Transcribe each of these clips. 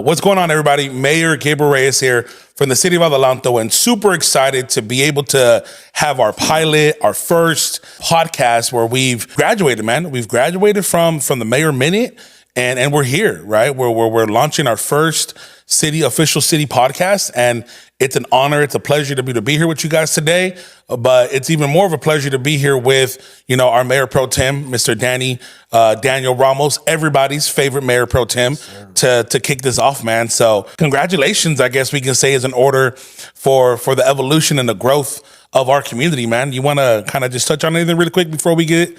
What's going on, everybody? Mayor Gabriel Reyes here from the city of Adelanto, and super excited to be able to have our pilot, our first podcast where we've graduated, man. We've graduated from the Mayor Minute, and we're here, right? We're launching our first official city podcast, and it's an honor, it's a pleasure to be here with you guys today. But it's even more of a pleasure to be here with, our Mayor Pro Tem, Mr. Daniel Ramos, everybody's favorite Mayor Pro Tem, to kick this off, man. So congratulations, I guess we can say, is in order for the evolution and the growth of our community, man. You want to kind of just touch on anything really quick before we get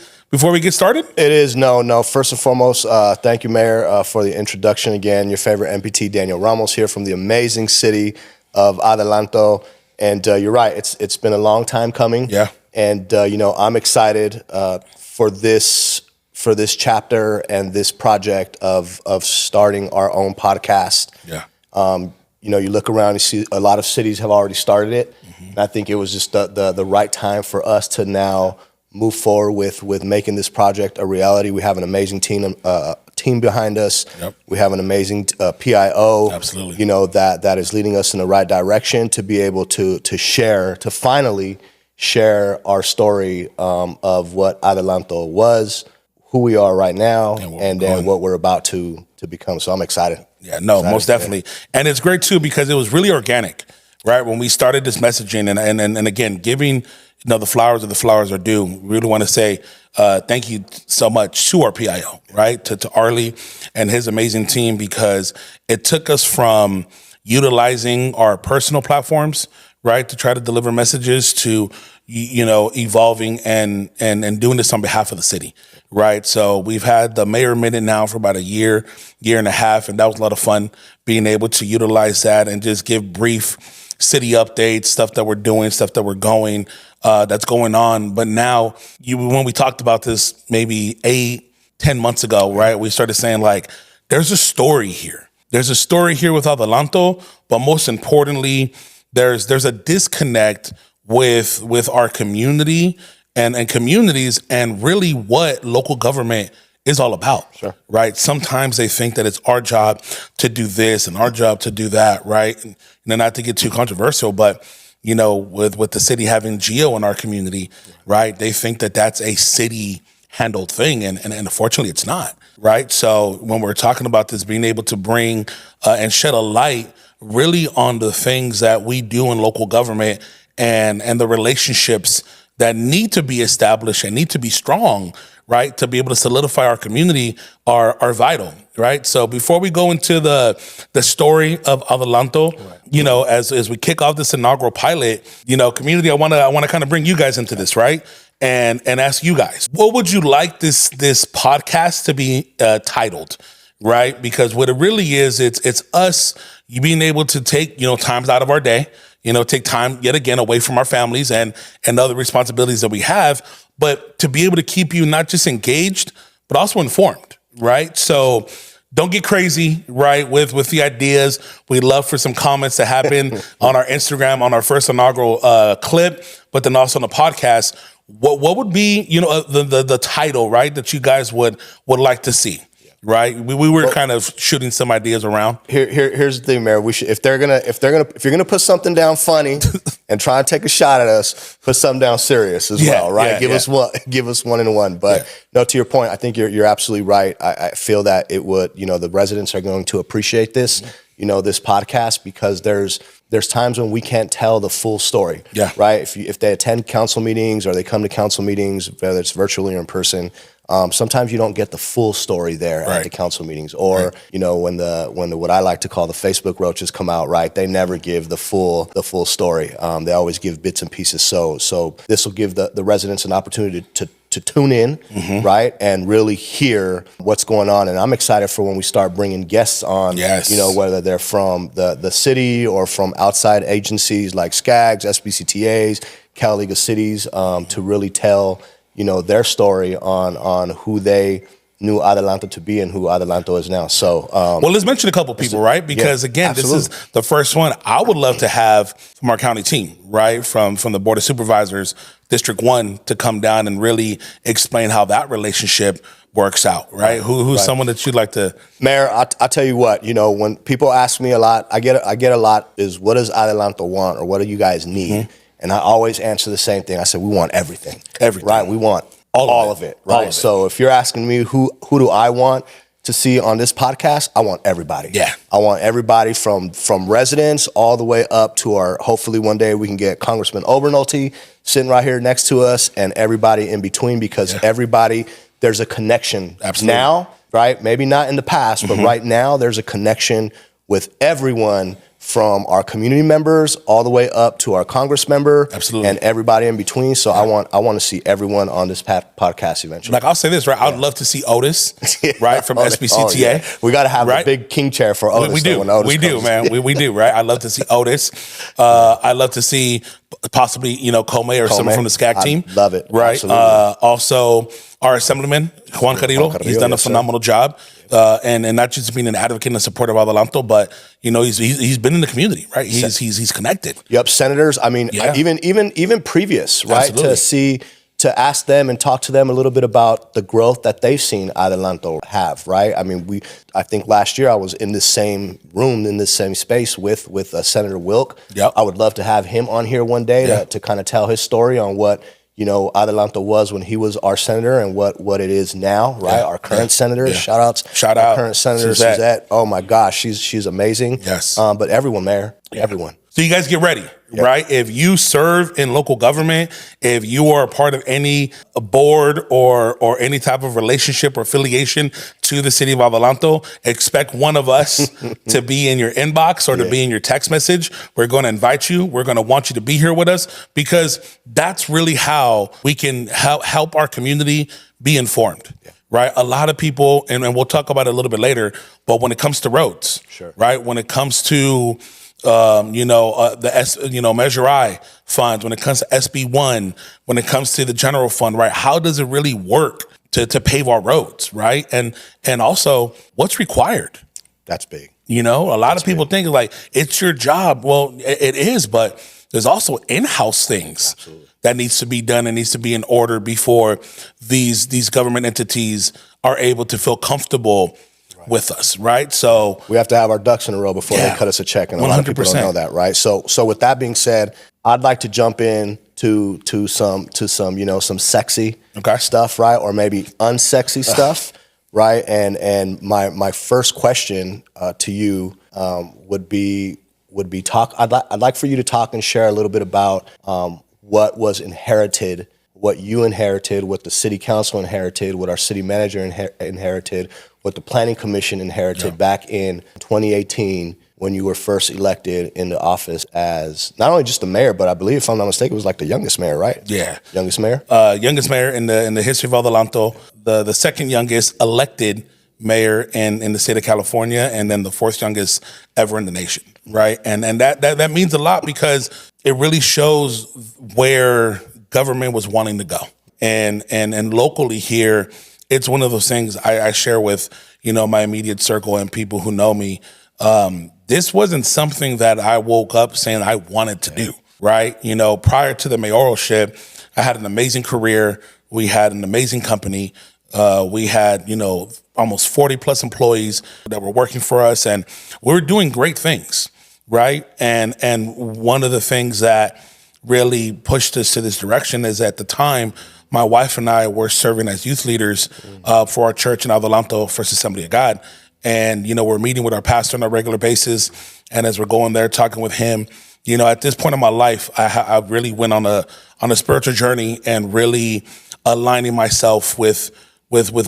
started? It is no. First and foremost, thank you, Mayor, for the introduction again. Your favorite MPT, Daniel Ramos, here from the amazing city of Adelanto. And you're right, it's been a long time coming. Yeah. And I'm excited for this chapter and this project of starting our own podcast. Yeah. You look around, you see a lot of cities have already started it. Mm-hmm. And I think it was just the right time for us to now move forward with making this project a reality. We have an amazing team behind us. Yep. We have an amazing PIO. Absolutely. That is leading us in the right direction to be able to finally share our story of what Adelanto was, who we are right now, and then what we're about to become. So I'm excited. Yeah, no, most definitely. And it's great too because it was really organic, right? When we started this messaging and again, giving the flowers of the flowers are due. We really want to say thank you so much to our PIO, right? To Arlie and his amazing team, because it took us from utilizing our personal platforms, right, to try to deliver messages to, evolving and doing this on behalf of the city, right? So we've had the Mayor Minute now for about a year and a half, and that was a lot of fun being able to utilize that and just give brief city updates, stuff that we're doing, stuff that we're going, that's going on. But now, when we talked about this maybe 8-10 months ago, right, we started saying, like, there's a story here. There's a story here with Adelanto, but most importantly, there's a disconnect with our community and communities and really what local government is all about. Sure. Right? Sometimes they think that it's our job to do this and our job to do that, right? And not to get too controversial, but with the city having Geo in our community, right? They think that that's a city handled thing, and unfortunately it's not, right? So when we're talking about this, being able to bring and shed a light really on the things that we do in local government and the relationships that need to be established and need to be strong, right, to be able to solidify our community are vital, right? So before we go into the story of Adelanto, right, as we kick off this inaugural pilot, community, I want to kind of bring you guys into this, right? And ask you guys, what would you like this podcast to be titled, right? Because what it really is, it's us being able to take, times out of our day, take time yet again away from our families and other responsibilities that we have, but to be able to keep you not just engaged, but also informed, right? So don't get crazy, right, with the ideas. We'd love for some comments to happen on our Instagram, on our first inaugural clip, but then also on the podcast. What would be, the title, right, that you guys would like to see? Right, we were kind of shooting some ideas around. Here's the thing, Mayor. We should, if you're gonna put something down funny and try and take a shot at us, put something down serious as well, right? Give us one and one. But no, to your point, I think you're absolutely right. I feel that it would, the residents are going to appreciate this, this podcast, because there's times when we can't tell the full story. Yeah. Right. If they attend council meetings or they come to council meetings, whether it's virtually or in person, sometimes you don't get the full story there at the council meetings, or when the what I like to call the Facebook roaches come out, right? They never give the full story. They always give bits and pieces. So this will give the residents an opportunity to tune in, right, and really hear what's going on. And I'm excited for when we start bringing guests on. Yes. Whether they're from the city or from outside agencies like SCAGs, SBCTAs, Cal League of Cities, to really tell their story on who they knew Adelanto to be and who Adelanto is now. So, well, let's mention a couple people, right? Because again, absolutely. This is the first one I would love to have from our county team, right? From the Board of Supervisors, District 1, to come down and really explain how that relationship works out, right? Who's someone that you'd like to? Mayor, I tell you what, when people ask me a lot, I get a lot is, what does Adelanto want, or what do you guys need? And I always answer the same thing. I said, we want everything. Everything. Right? We want all of it. Right? So if you're asking me who do I want to see on this podcast, I want everybody. Yeah. I want everybody from residents all the way up to hopefully one day we can get Congressman Obernolte sitting right here next to us, and everybody in between, because everybody, there's a connection now, right? Maybe not in the past, but right now there's a connection with everyone, from our community members all the way up to our Congress member, and everybody in between. So I want to see everyone on this podcast eventually. Like, I'll say this, right? I'd love to see Otis, right, from SBCTA. We got to have a big king chair for Otis. We do, we do, right? I'd love to see Otis. I'd love to see possibly, Comey or someone from the SCAC team. Love it, right? Also, our Assemblyman Juan Carrillo, he's done a phenomenal job, and not just being an advocate and a supporter of Adelanto, but he's been in the community, right? He's connected. Yep, senators. I mean, even previous, right? Absolutely. To ask them and talk to them a little bit about the growth that they've seen Adelanto have, right? I mean, I think last year I was in this same room, in this same space with Senator Wilk. Yep. I would love to have him on here one day to kind of tell his story on what Adelanto was when he was our senator, and what it is now, right? Our current senator, shout out current senator Suzette. Oh my gosh, she's amazing. Yes. But everyone, Mayor, everyone. So you guys get ready, right? If you serve in local government, if you are a part of any board or any type of relationship or affiliation to the city of Adelanto, expect one of us to be in your inbox or to be in your text message. We're going to invite you. We're going to want you to be here with us, because that's really how we can help our community be informed. Right? A lot of people, and we'll talk about it a little bit later, but when it comes to roads, right? When it comes to Measure I funds, when it comes to SB1, when it comes to the general fund, right? How does it really work to pave our roads, right? And also, what's required? That's big. A lot of people think like it's your job. Well, it is, but there's also in-house things that needs to be done and needs to be in order before these government entities are able to feel comfortable with us, right? So we have to have our ducks in a row before they cut us a check, and a lot of people don't know that, right? So with that being said, I'd like to jump in to some some sexy stuff, right? Or maybe unsexy stuff, right? And my first question to you would be talk. I'd like for you to talk and share a little bit about what was inherited, what you inherited, what the city council inherited, what our city manager inherited, what the planning commission inherited back in 2018 when you were first elected into office as not only just the mayor, but I believe, if I'm not mistaken, it was like the youngest mayor, right? Yeah. Youngest mayor? Youngest mayor in the history of Adelanto, the second youngest elected mayor in the state of California, and then the fourth youngest ever in the nation, right? And that means a lot, because it really shows where government was wanting to go. And locally here, it's one of those things I share with, my immediate circle and people who know me. This wasn't something that I woke up saying I wanted to do, right? Prior to the mayoralship, I had an amazing career. We had an amazing company. We had, almost 40 plus employees that were working for us, and we were doing great things, right? And one of the things that really pushed us to this direction is, at the time, my wife and I were serving as youth leaders for our church in Adelanto First Assembly of God. And, we're meeting with our pastor on a regular basis. And as we're going there, talking with him, at this point in my life, I really went on a spiritual journey, and really aligning myself with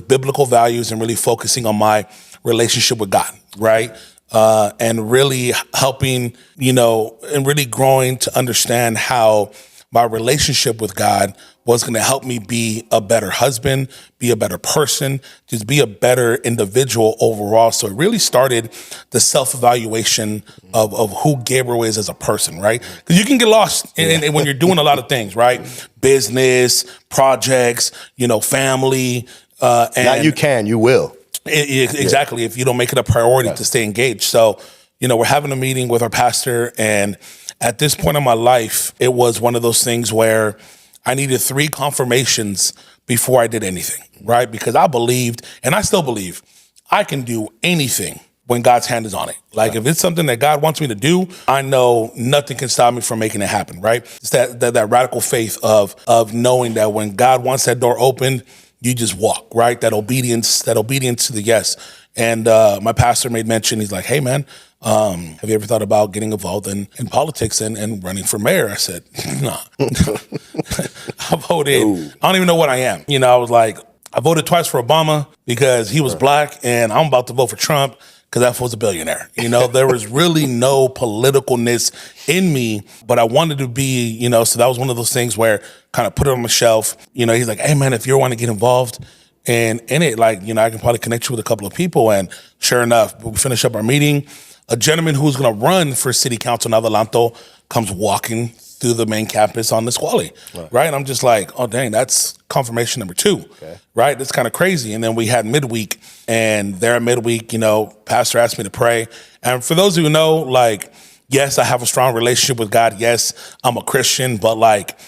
biblical values, and really focusing on my relationship with God, right? And really helping, and really growing to understand how my relationship with God was going to help me be a better husband, be a better person, just be a better individual overall. So it really started the self-evaluation of who Gabriel is as a person, right? Because you can get lost when you're doing a lot of things, right? Business, projects, family. And you will. Exactly. If you don't make it a priority to stay engaged. So, we're having a meeting with our pastor, and at this point in my life, it was one of those things where I needed 3 confirmations before I did anything, right? Because I believed, and I still believe, I can do anything when God's hand is on it. Like if it's something that God wants me to do, I know nothing can stop me from making it happen, right? It's that radical faith of knowing that when God wants that door open, you just walk, right? That obedience to the yes. And my pastor made mention, he's like, hey man, have you ever thought about getting involved in politics and running for mayor? I said, nah. I voted, I don't even know what I am. You know, I was like, I voted twice for Obama because he was black, and I'm about to vote for Trump because that fool's a billionaire. You know, there was really no politicalness in me, but I wanted to be, you know, so that was one of those things where kind of put it on the shelf. You know, he's like, hey man, if you want to get involved in it, like, you know, I can probably connect you with a couple of people. And sure enough, we finish up our meeting. A gentleman who's going to run for city council in Adelanto comes walking through the main campus on Nisqually, right? And I'm just like, oh, dang, that's confirmation number 2, right? That's kind of crazy. And then we had midweek, and there at midweek, you know, pastor asked me to pray. And for those who know, like, yes, I have a strong relationship with God. Yes, I'm a Christian, but like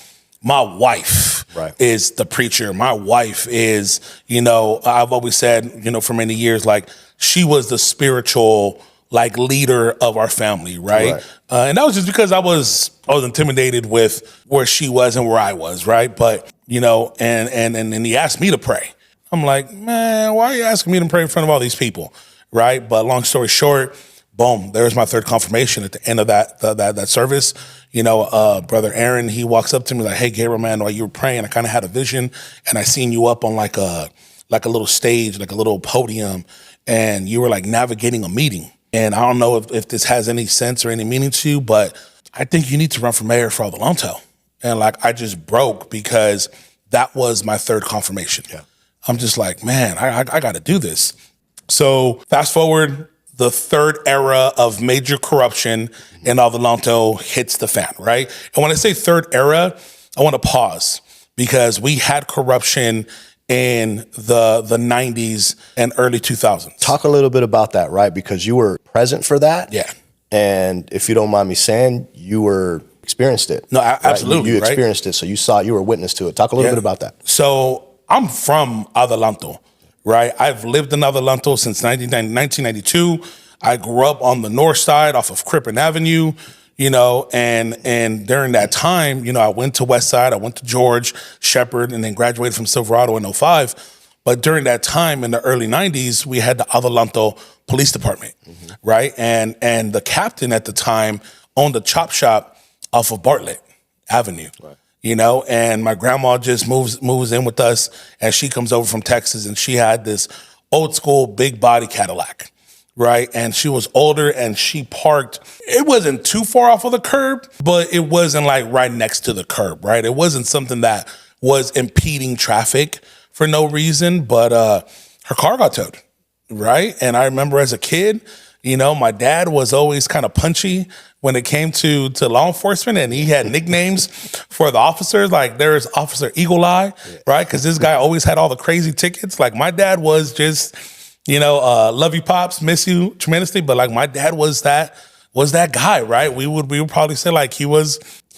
my wife is the preacher. My wife is, you know, I've always said, you know, for many years, like she was the spiritual like leader of our family, right? And that was just because I was intimidated with where she was and where I was, right? But, you know, and he asked me to pray. I'm like, man, why are you asking me to pray in front of all these people, right? But long story short, boom, there's my third confirmation at the end of that service. You know, Brother Aaron, he walks up to me like, hey, Gabriel, man, while you were praying, I kind of had a vision, and I seen you up on like a little stage, like a little podium, and you were like navigating a meeting. And I don't know if this has any sense or any meaning to you, but I think you need to run for mayor for Adelanto. And like, I just broke because that was my third confirmation. I'm just like, man, I got to do this. So fast forward, the third era of major corruption in Adelanto hits the fan, right? And when I say third era, I want to pause because we had corruption in the 90s and early 2000s. Talk a little bit about that, right? Because you were present for that. Yeah. And if you don't mind me saying, you experienced it. No, absolutely. You experienced it. So you were a witness to it. Talk a little bit about that. So I'm from Adelanto, right? I've lived in Adelanto since 1992. I grew up on the north side off of Crippen Avenue. You know, and during that time, you know, I went to West Side, I went to George, Shepherd, and then graduated from Silverado in 2005. But during that time in the early 90s, we had the Adelanto Police Department, right? And the captain at the time owned a chop shop off of Bartlett Avenue, you know, and my grandma just moves in with us, and she comes over from Texas, and she had this old school big body Cadillac. Right. And she was older, and she parked. It wasn't too far off of the curb, but it wasn't like right next to the curb. Right. It wasn't something that was impeding traffic for no reason. But her car got towed. Right. And I remember as a kid, you know, my dad was always kind of punchy when it came to law enforcement, and he had nicknames for the officers. Like there's Officer Eagle Eye. Right. Because this guy always had all the crazy tickets. Like my dad was just, you know, love you, pops, miss you tremendously. But like my dad was that guy, right? We would probably say like he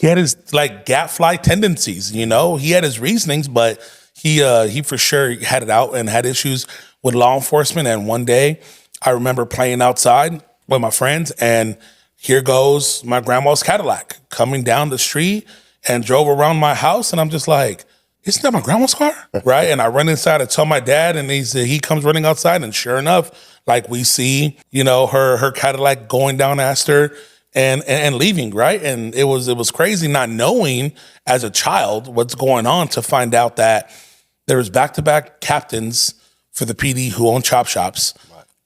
had his like gadfly tendencies, you know. He had his reasonings, but he for sure had it out and had issues with law enforcement. And one day I remember playing outside with my friends, and here goes my grandma's Cadillac coming down the street and drove around my house, and I'm just like, isn't that my grandma's car? Right? And I run inside and tell my dad, and he comes running outside, and sure enough, like we see, you know, her Cadillac going down Astor and leaving, right? And it was crazy not knowing as a child what's going on, to find out that there was back-to-back captains for the PD who own chop shops.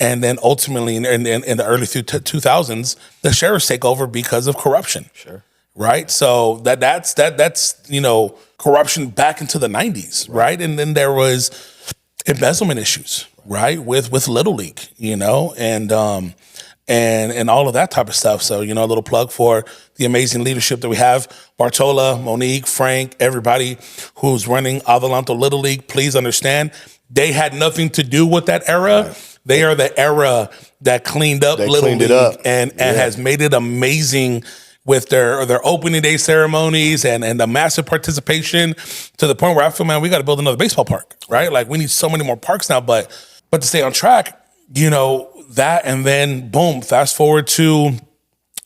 And then ultimately in the early 2000s, the sheriffs take over because of corruption. Sure. Right? So that's you know, corruption back into the 90s, right? And then there was embezzlement issues, right? With Little League, you know, and all of that type of stuff. So, you know, a little plug for the amazing leadership that we have. Bartola, Monique, Frank, everybody who's running Adelanto Little League, please understand, they had nothing to do with that era. Right. They are the era that cleaned up Little League and has made it amazing with their opening day ceremonies and the massive participation to the point where I feel, man, we got to build another baseball park, right? Like we need so many more parks now, but to stay on track, you know, that, and then boom, fast forward to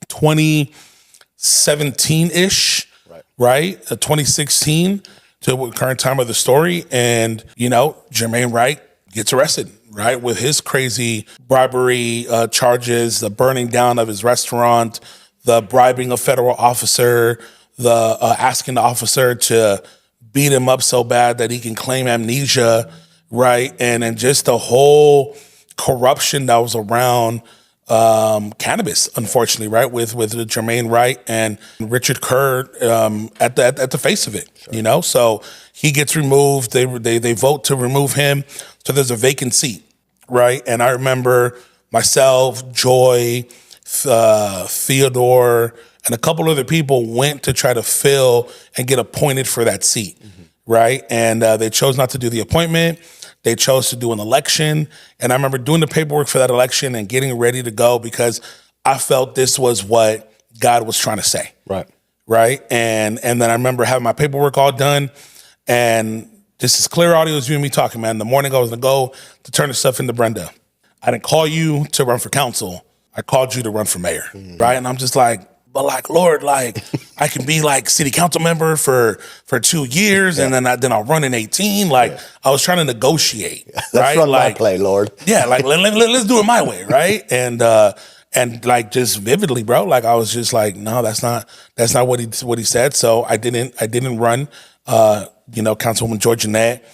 2017-ish, right? 2016 to the current time of the story. And, you know, Jermaine Wright gets arrested, right? With his crazy bribery charges, the burning down of his restaurant, the bribing a federal officer, the asking the officer to beat him up so bad that he can claim amnesia, right? And just the whole corruption that was around cannabis, unfortunately, right? With Jermaine Wright and Richard Kerr at the face of it, you know. So he gets removed. They vote to remove him. So there's a vacant seat, right? And I remember myself, Joy, Theodore, and a couple other people went to try to fill and get appointed for that seat, right? And they chose not to do the appointment. They chose to do an election. And I remember doing the paperwork for that election and getting ready to go because I felt this was what God was trying to say. Right. And then I remember having my paperwork all done, and just as clear audio as you and me talking, man. In the morning I was gonna go to turn the stuff into Brenda. I didn't call you to run for council. I called you to run for mayor, right? And I'm just like, but like, Lord, like I can be like city council member for 2 years, and then I'll run in 18. Like I was trying to negotiate, Let's right? run like, my play, Lord. Yeah, like let's do it my way, right? And like just vividly, bro. Like I was just like, no, that's not what he said. So I didn't run. You know, Councilwoman Georginette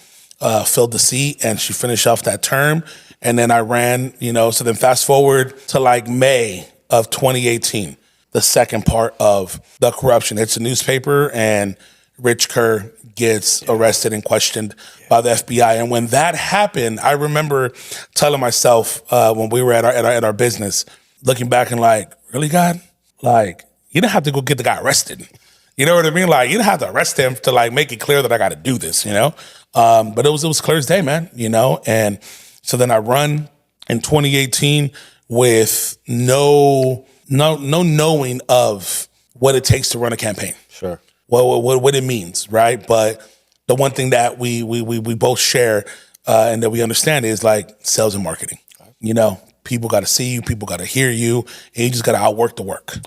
filled the seat, and she finished off that term. And then I ran. You know, so then fast forward to like May of 2018. The second part of the corruption. It's a newspaper, and Rich Kerr gets arrested and questioned by the FBI. And when that happened, I remember telling myself when we were at our business, looking back and like, really, God? Like, you didn't have to go get the guy arrested. You know what I mean? Like, you didn't have to arrest him to like make it clear that I got to do this, you know? But it was clear as day, man, you know? And so then I run in 2018 with no knowing of what it takes to run a campaign. Sure. What it means, right? But the one thing that we both share and that we understand is like sales and marketing. You know, people got to see you, people got to hear you, and you just got to outwork the work.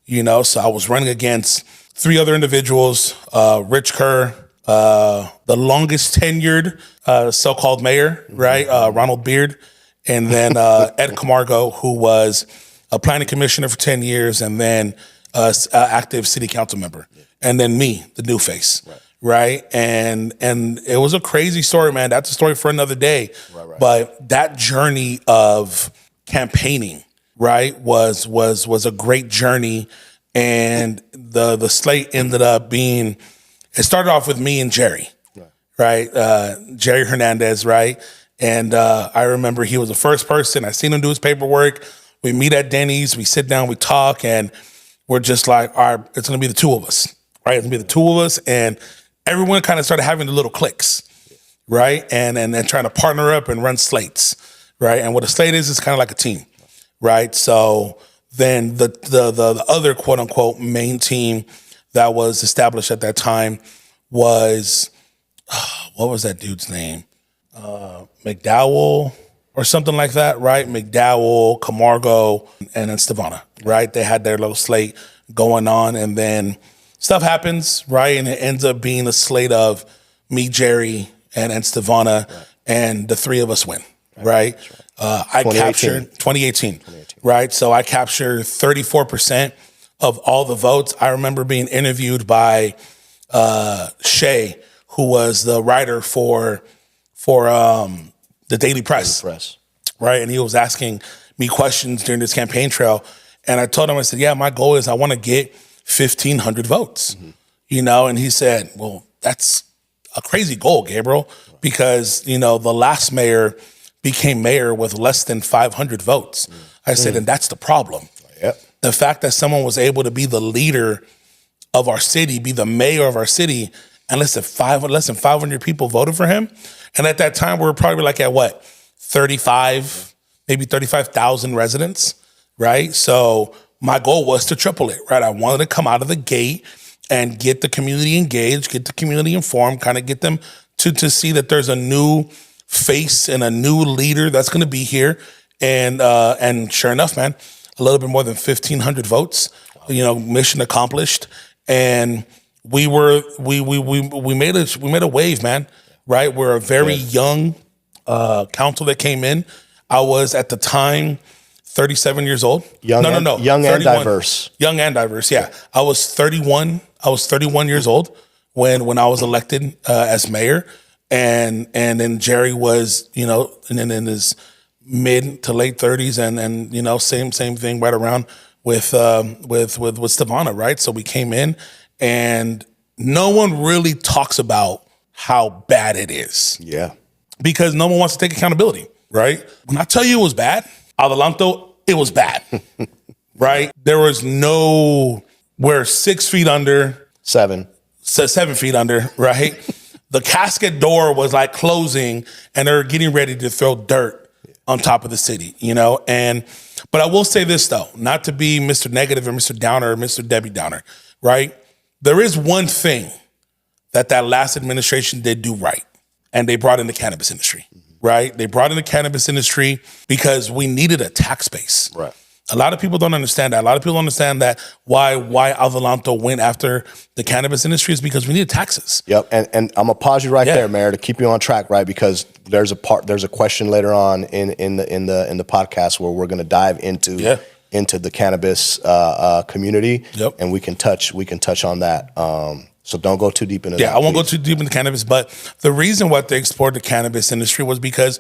You know, so I was running against 3 other individuals, Rich Kerr, the longest tenured so-called mayor, right? Ronald Beard, and then Ed Camargo, who was a planning commissioner for 10 years, and then active city council member. And then me, the new face, right? And it was a crazy story, man. That's a story for another day. But that journey of campaigning, right, was a great journey. And the slate ended up being, it started off with me and Jerry, right? Jerry Hernandez, right? And I remember he was the first person. I seen him do his paperwork. We meet at Denny's, we sit down, we talk, and we're just like, all right, it's gonna be the 2 of us, right? It's gonna be the 2 of us, and everyone kind of started having the little cliques, right? And trying to partner up and run slates, right? And what a slate is kind of like a team, right? So then the other quote unquote main team that was established at that time was, what was that dude's name? McDowell or something like that, right? McDowell, Camargo, and then Stevana, right? They had their little slate going on, and then stuff happens, right? And it ends up being a slate of me, Jerry, and Stevana, and the 3 of us win, right? I captured 2018, right? So I captured 34% of all the votes. I remember being interviewed by Shay, who was the writer for the Daily Press, right? And he was asking me questions during this campaign trail. And I told him, I said, yeah, my goal is I want to get 1,500 votes, you know? And he said, well, that's a crazy goal, Gabriel, because, you know, the last mayor became mayor with less than 500 votes. I said, and that's the problem. The fact that someone was able to be the leader of our city, be the mayor of our city, and less than 500 people voted for him. And at that time, we were probably like at what, 35, maybe 35,000 residents, right? So my goal was to triple it, right? I wanted to come out of the gate and get the community engaged, get the community informed, kind of get them to see that there's a new face and a new leader that's going to be here. And sure enough, man, a little bit more than 1,500 votes, mission accomplished. And we made a wave, man, right? We're a very young council that came in. I was at the time 37 years old. Young and diverse. Young and diverse, yeah. I was 31 years old when I was elected as mayor. And then Jerry was, in his mid to late 30s and same thing right around with Stevana, right? So we came in and no one really talks about how bad it is. Yeah. Because no one wants to take accountability, right? When I tell you it was bad, Adelanto, it was bad, right? There was we're 6 feet under. 7 feet under, right? The casket door was like closing and they're getting ready to throw dirt on top of the city, but I will say this though, not to be Mr. Negative or Mr. Downer or Mr. Debbie Downer, right? There is one thing that last administration did do right, and they brought in the cannabis industry, right? They brought in the cannabis industry because we needed a tax base. Right. A lot of people don't understand that. A lot of people don't understand that why Adelanto went after the cannabis industry is because we needed taxes. Yep, and I'm gonna pause you right there, Mayor, to keep you on track, right? Because there's a question later on in the podcast where we're gonna dive into the cannabis community, and we can touch on that. So don't go too deep into that. Yeah, I won't go too deep into cannabis, but the reason why they explored the cannabis industry was because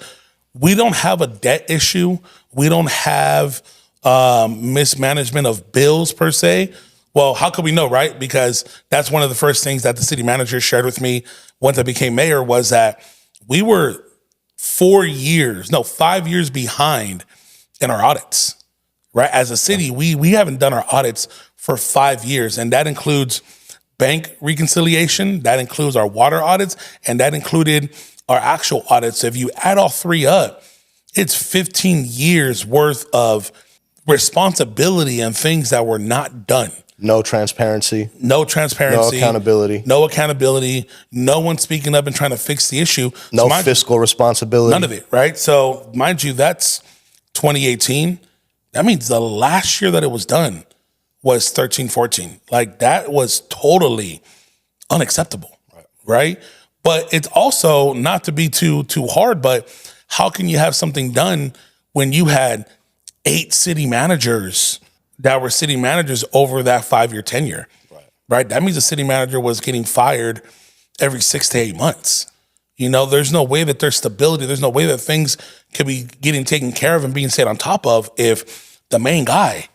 we don't have a debt issue. We don't have mismanagement of bills per se. Well, how could we know, right? Because that's one of the first things that the city manager shared with me once I became mayor was that we were 5 years behind in our audits, right? As a city, we haven't done our audits for 5 years, and that includes bank reconciliation, that includes our water audits, and that included our actual audits. So if you add all three up, it's 15 years worth of responsibility and things that were not done. No transparency. No accountability. No one speaking up and trying to fix the issue. No fiscal responsibility. None of it, right? So mind you, that's 2018. That means the last year that it was done was 13-14. Like that was totally unacceptable, right? But it's also not to be too hard, but how can you have something done when you had 8 city managers that were city managers over that 5-year tenure, right? That means the city manager was getting fired every 6 to 8 months. There's no way that there's stability. There's no way that things could be getting taken care of and being stayed on top of if the main guy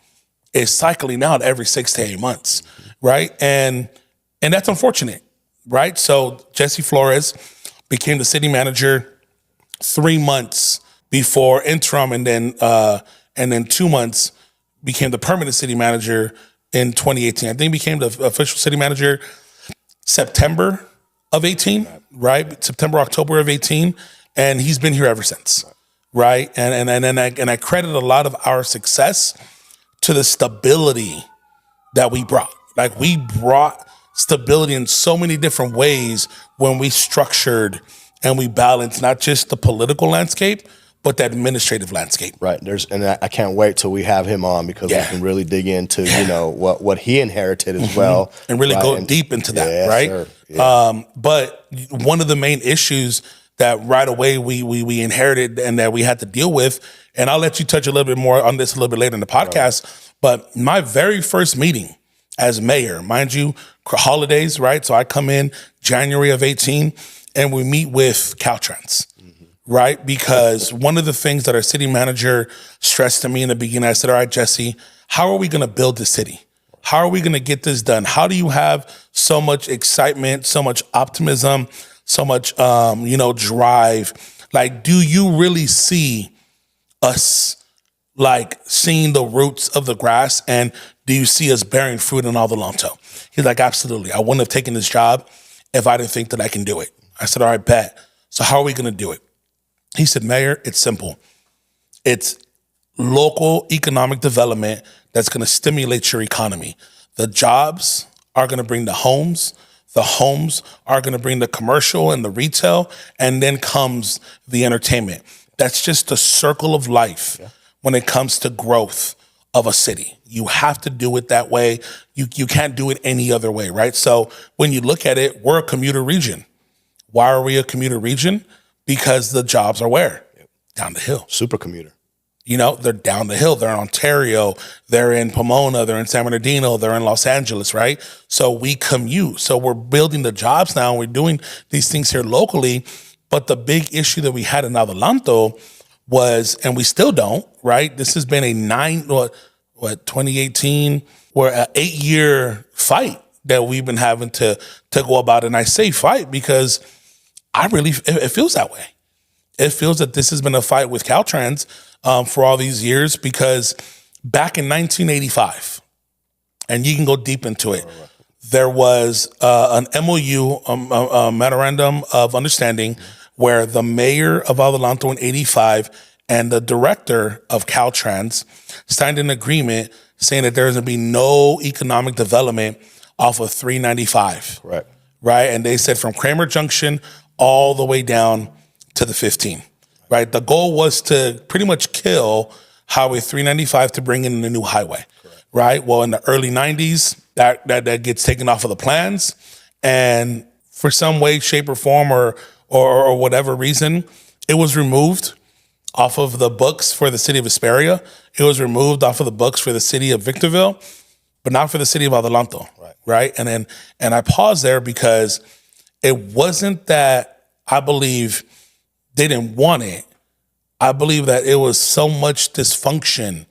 is cycling out every 6 to 8 months, right? And that's unfortunate, right? So Jesse Flores became the city manager 3 months before interim, and then 2 months became the permanent city manager in 2018. I think he became the official city manager September of 18, right? September, October of 18, and he's been here ever since, right? And I credit a lot of our success to the stability that we brought. Like we brought stability in so many different ways when we structured and we balanced not just the political landscape, but the administrative landscape. Right. I can't wait till we have him on because we can really dig into, what he inherited as well. And really go deep into that, right? Sure. Yeah. But one of the main issues that right away we inherited and that we had to deal with, and I'll let you touch a little bit more on this a little bit later in the podcast, but my very first meeting as mayor, mind you, holidays, right? So I come in January of 18 and we meet with Caltrans. Right? Because one of the things that our city manager stressed to me in the beginning, I said, all right, Jesse, how are we going to build the city? How are we going to get this done? How do you have so much excitement, so much optimism, so much, drive? Like, do you really see us like seeing the roots of the grass? And do you see us bearing fruit in Adelanto? He's like, absolutely. I wouldn't have taken this job if I didn't think that I can do it. I said, all right, bet. So how are we going to do it? He said, Mayor, it's simple. It's local economic development that's going to stimulate your economy. The jobs are going to bring the homes are going to bring the commercial and the retail, and then comes the entertainment. That's just the circle of life when it comes to growth of a city. You have to do it that way. You can't do it any other way, right? So when you look at it, we're a commuter region. Why are we a commuter region? Because the jobs are where? Down the hill. Super commuter. You know, they're down the hill. They're in Ontario. They're in Pomona. They're in San Bernardino. They're in Los Angeles, right? So we commute. So we're building the jobs now. We're doing these things here locally. But the big issue that we had in Adelanto was, and we still don't, right? This has been a 2018, we're an 8-year fight that we've been having to go about. And I say fight because it feels that way. It feels that this has been a fight with Caltrans for all these years, because back in 1985, and you can go deep into it, there was an MOU, a memorandum of understanding, where the mayor of Adelanto in 85 and the director of Caltrans signed an agreement saying that there's going to be no economic development off of 395. Right. And they said from Kramer Junction all the way down to the 15. Right. The goal was to pretty much kill Highway 395 to bring in a new highway. Correct. Right. Well, in the early 90s, that gets taken off of the plans. And for some way, shape, or form, or whatever reason, it was removed off of the books for the city of Hesperia. It was removed off of the books for the city of Victorville, but not for the city of Adelanto. Right. And I paused there because it wasn't that I believe they didn't want it. I believe that it was so much dysfunction,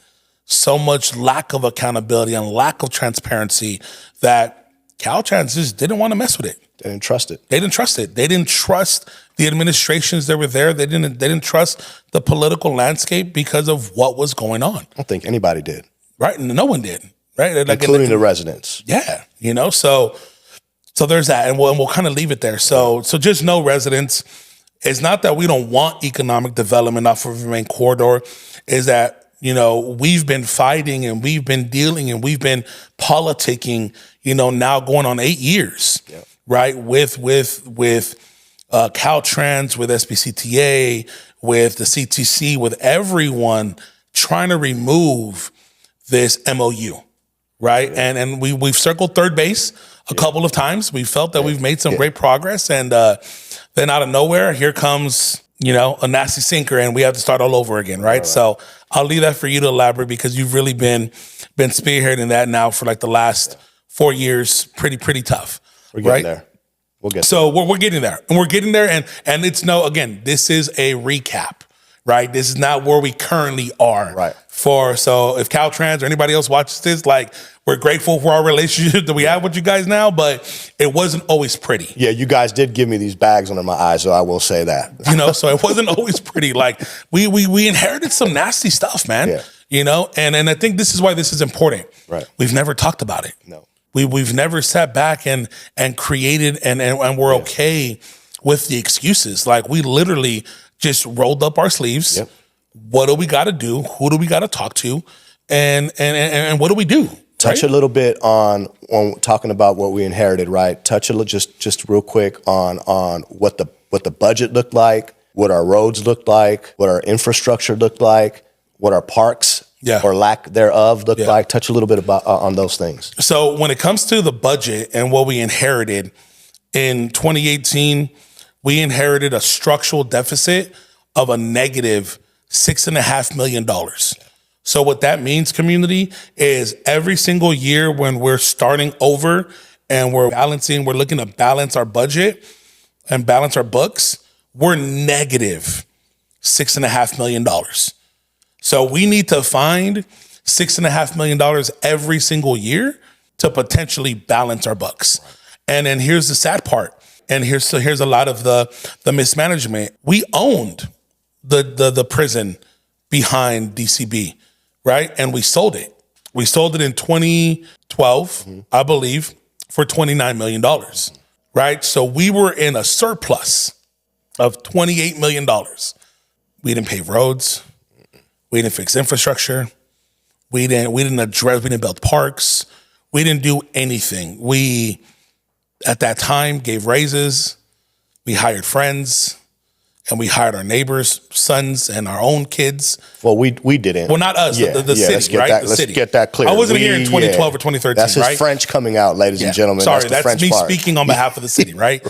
so much lack of accountability and lack of transparency that Caltrans just didn't want to mess with it. They didn't trust it. They didn't trust it. They didn't trust the administrations that were there. They didn't trust the political landscape because of what was going on. I don't think anybody did. Right? And no one did. Right? Including the residents. Yeah. You know, so there's that, and we'll kind of leave it there. So just know, residents, it's not that we don't want economic development off of the main corridor, is that, you know, we've been fighting and we've been dealing and we've been politicking, you know, now going on 8 years, right? With Caltrans, with SBCTA, with the CTC, with everyone trying to remove this MOU, right? And we've circled third base a couple of times. We felt that we've made some great progress, and then out of nowhere, here comes, you know, a nasty sinker, and we have to start all over again, right? So I'll leave that for you to elaborate, because you've really been spearheading that now for like the last 4 years. Pretty tough. We're getting there. We'll get so there. We're getting there, and we're getting there, and it's this is a recap, right? This is not where we currently are. Right. So if Caltrans or anybody else watches this, like, we're grateful for our relationship that we have with you guys now, but it wasn't always pretty. Yeah, you guys did give me these bags under my eyes, so I will say that. You know, so it wasn't always pretty. Like, we inherited some nasty stuff, man. Yeah. You know, and I think this is why this is important. Right. We've never talked about it. No. We've never sat back and created and we're okay with the excuses. Like, we literally just rolled up our sleeves. Yep. What do we got to do? Who do we got to talk to? And what do we do? Touch a little bit on talking about what we inherited, right? Touch just real quick on what the budget looked like, what our roads looked like, what our infrastructure looked like, what our parks or lack thereof looked like. Touch a little bit about on those things. So when it comes to the budget and what we inherited in 2018, we inherited a structural deficit of a negative $6.5 million. So what that means, community, is every single year when we're starting over and we're looking to balance our budget and balance our books, we're negative $6.5 million. So we need to find $6.5 million every single year to potentially balance our books. And then here's the sad part. And here's a lot of the mismanagement. We owned the prison behind DCB, right? And we sold it. We sold it in 2012, I believe, for $29 million, right? So we were in a surplus of $28 million. We didn't pave roads. We didn't fix infrastructure. We didn't build parks. We didn't do anything. We, at that time, gave raises. We hired friends, and we hired our neighbors' sons and our own kids. Well, we didn't. Well, not us, the city, right? Let's get that clear. I wasn't here in 2012 or 2013, That's his right? French coming out, ladies and gentlemen. Sorry, that's French me part. speaking on behalf of the city, right?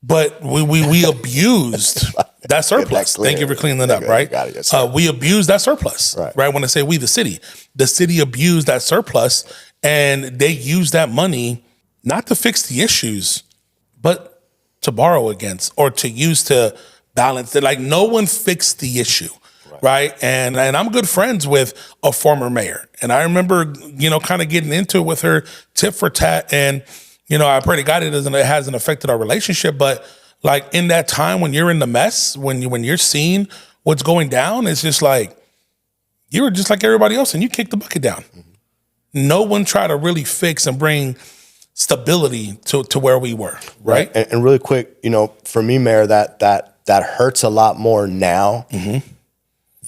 But we abused that surplus. Thank you for cleaning that up, right? Got it. Yes, we abused that surplus, right? When I say we, the city abused that surplus, and they used that money not to fix the issues, but to borrow against or to use to balance it. Like, no one fixed the issue, right? And I'm good friends with a former mayor, and I remember kind of getting into it with her tit for tat, and I pray to God it hasn't affected our relationship, but like in that time when you're in the mess, when you're seeing what's going down, it's just like you were just like everybody else, and you kicked the bucket down. Mm-hmm. No one tried to really fix and bring stability to where we were, right? And really quick, for me, Mayor, that hurts a lot more now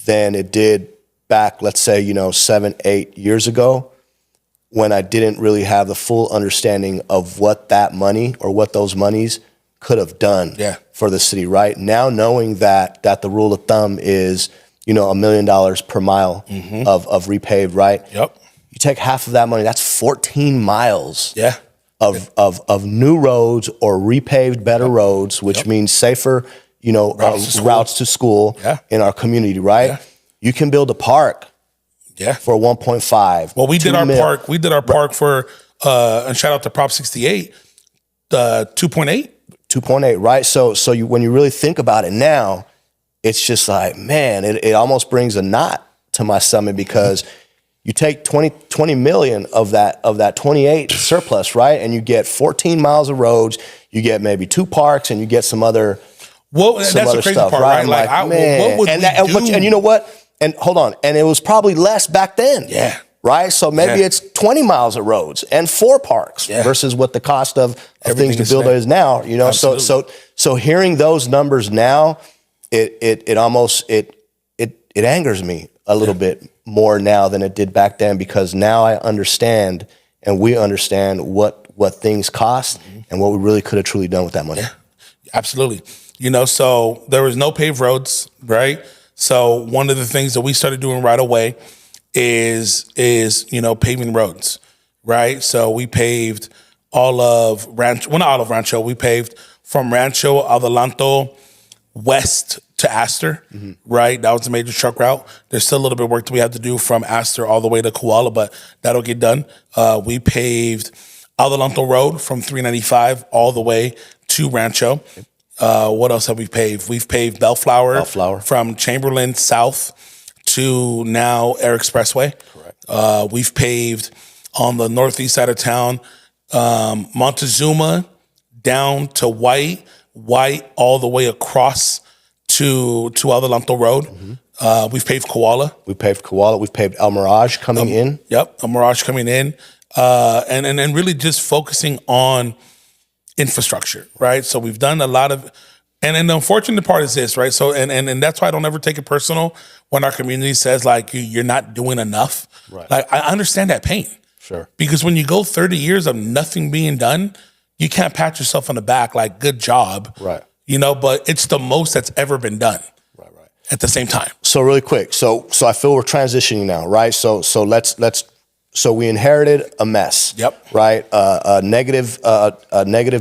than it did back, let's say, 7-8 years ago, when I didn't really have the full understanding of what that money or what those monies could have done for the city, right? Now knowing that the rule of thumb is, $1 million per mile of repaved, right? Yep. You take half of that money, that's 14 miles of new roads or repaved better roads, which means safer, routes to school in our community, right? Yeah. You can build a park for 1.5. Well, we did our park. We did our park for, and shout out to Prop 68, 2.8. 2.8, right? So when you really think about it now, it's just like, man, it almost brings a knot to my stomach, because you take 20 million of that 28 surplus, right? And you get 14 miles of roads, you get maybe 2 parks, and you get some other that's the crazy stuff, part, right? Like, what would we do? And you know what? And hold on, and it was probably less back then. Yeah. Right? So maybe it's 20 miles of roads and 4 parks versus what the cost of things to build is now. Absolutely. So hearing those numbers now, it almost angers me a little bit more now than it did back then, because now I understand, and we understand what things cost and what we really could have truly done with that money. Yeah, absolutely. So there was no paved roads, right? So one of the things that we started doing right away is paving roads, right? So we paved all of Rancho. Well, not all of Rancho. We paved from Rancho Adelanto west to Astor, right? That was a major truck route. There's still a little bit of work that we have to do from Astor all the way to Koala, but that'll get done. We paved Adelanto Road from 395 all the way to Rancho. What else have we paved? We've paved Bellflower from Chamberlain south to now Air Expressway. Correct. We've paved on the northeast side of town, Montezuma down to White all the way across to Adelanto Road. We've paved Koala. We've paved El Mirage coming in. Yep, El Mirage coming in. And really just focusing on infrastructure, right? So we've done a lot of, and the unfortunate part is this, right? So, and that's why I don't ever take it personal when our community says like, you're not doing enough. Right. Like, I understand that pain. Sure. Because when you go 30 years of nothing being done, you can't pat yourself on the back like, good job. Right. But it's the most that's ever been done. Right. At the same time. So really quick, so I feel we're transitioning now, right? So So we inherited a mess. Yep. Right. A negative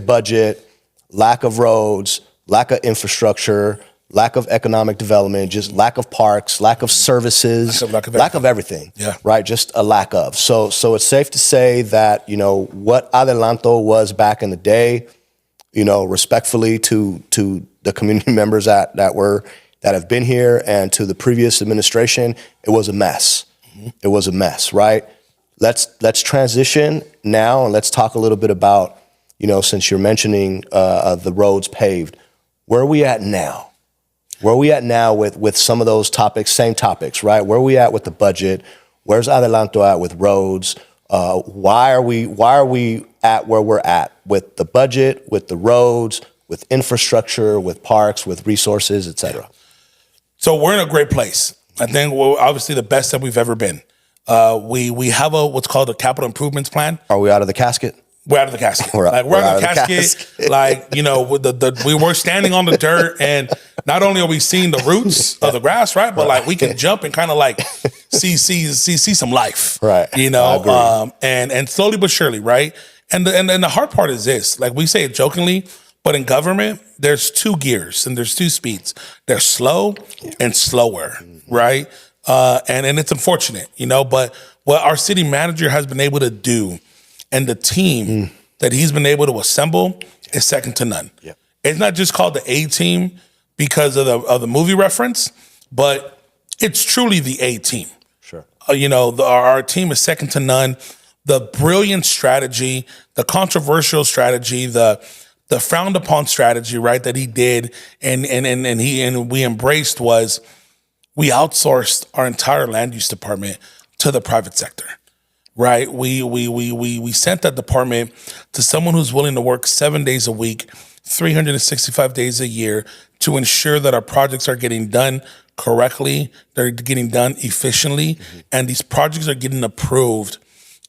budget, lack of roads, lack of infrastructure, lack of economic development, just lack of parks, lack of services, lack of everything. Yeah. Right. Just a lack of. So it's safe to say that, what Adelanto was back in the day, respectfully to the community members that have been here and to the previous administration, it was a mess. It was a mess, right? Let's transition now, and let's talk a little bit about, since you're mentioning the roads paved, where are we at now? Where are we at now with some of those topics, same topics, right? Where are we at with the budget? Where's Adelanto at with roads? Why are we at where we're at with the budget, with the roads, with infrastructure, with parks, with resources, et cetera? So we're in a great place. I think we're obviously the best that we've ever been. We have what's called a capital improvements plan. Are we out of the casket? We're out of the casket. We're out of the casket. Like, you know, with we were standing on the dirt, and not only are we seeing the roots of the grass, right? But like we can jump and kind of like see some life, right? You know, and slowly but surely, right? And the hard part is this: like we say it jokingly, but in government, there's two gears and there's two speeds. There's slow and slower, right? And it's unfortunate, you know. But what our city manager has been able to do, and the team that he's been able to assemble, is second to none. Yep. It's not just called the A team because of the movie reference, but it's truly the A team. Sure. You know, our team is second to none. The brilliant strategy, the controversial strategy, the frowned upon strategy, right, that he did and we embraced was we outsourced our entire land use department to the private sector. Right, we sent that department to someone who's willing to work 7 days a week, 365 days a year, to ensure that our projects are getting done correctly, they're getting done efficiently, and these projects are getting approved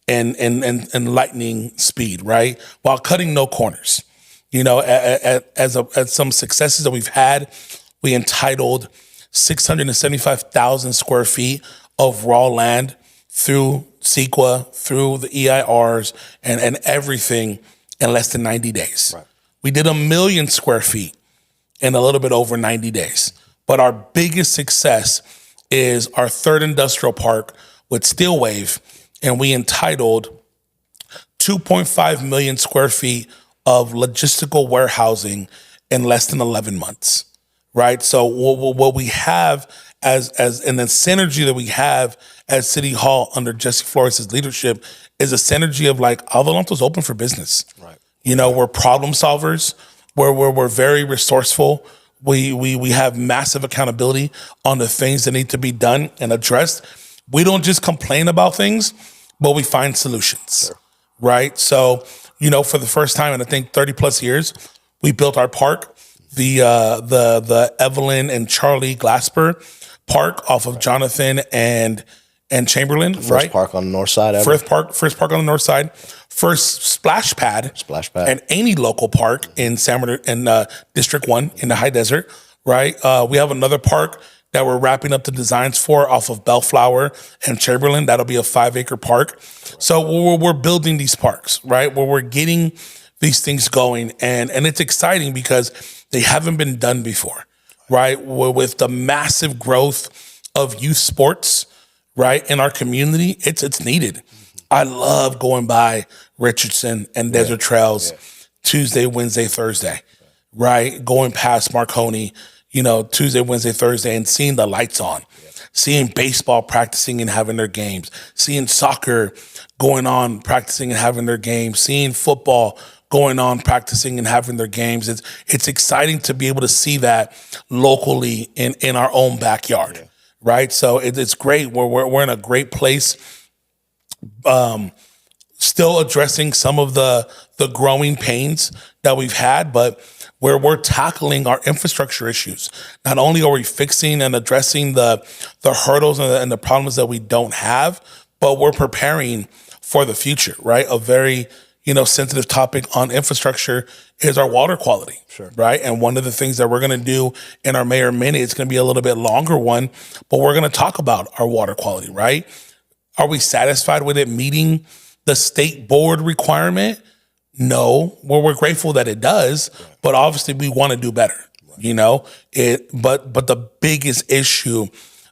in lightning speed, right, while cutting no corners. You know, as some successes that we've had, we entitled 675,000 square feet of raw land through CEQA, through the EIRs, and everything in less than 90 days. Right. We did 1 million square feet in a little bit over 90 days. But our biggest success is our third industrial park with Steel Wave, and we entitled 2.5 million square feet of logistical warehousing in less than 11 months, right? So what we have as and the synergy that we have at City Hall under Jesse Flores' leadership is a synergy of like Adelanto's open for business. Right. You know, we're problem solvers. We're very resourceful. We have massive accountability on the things that need to be done and addressed. We don't just complain about things, but we find solutions. Sure. Right. So, you know, for the first time in I think 30 plus years, we built our park, the Evelyn and Charlie Glasper Park off of Jonathan and Chamberlain. First park on the north side ever. First park on the north side. First splash pad. And any local park in District 1 in the high desert, right? We have another park that we're wrapping up the designs for off of Bellflower and Chamberlain. That'll be a 5-acre park. So we're building these parks, right? Where we're getting these things going. And it's exciting because they haven't been done before, right? With the massive growth of youth sports, right, in our community, it's needed. I love going by Richardson and Desert Trails Tuesday, Wednesday, Thursday, right? Going past Marconi, you know, Tuesday, Wednesday, Thursday, and seeing the lights on, seeing baseball practicing and having their games, seeing soccer going on, practicing and having their games, seeing football going on, practicing and having their games. It's exciting to be able to see that locally in our own backyard, right? So it's great. We're in a great place. Still addressing some of the growing pains that we've had, but we're tackling our infrastructure issues. Not only are we fixing and addressing the hurdles and the problems that we don't have, but we're preparing for the future, right? A very, sensitive topic on infrastructure is our water quality, right? And one of the things that we're going to do in our Mayor Minute, it's going to be a little bit longer one, but we're going to talk about our water quality, right? Are we satisfied with it meeting the state board requirement? No, we're grateful that it does, but obviously we want to do better, But the biggest issue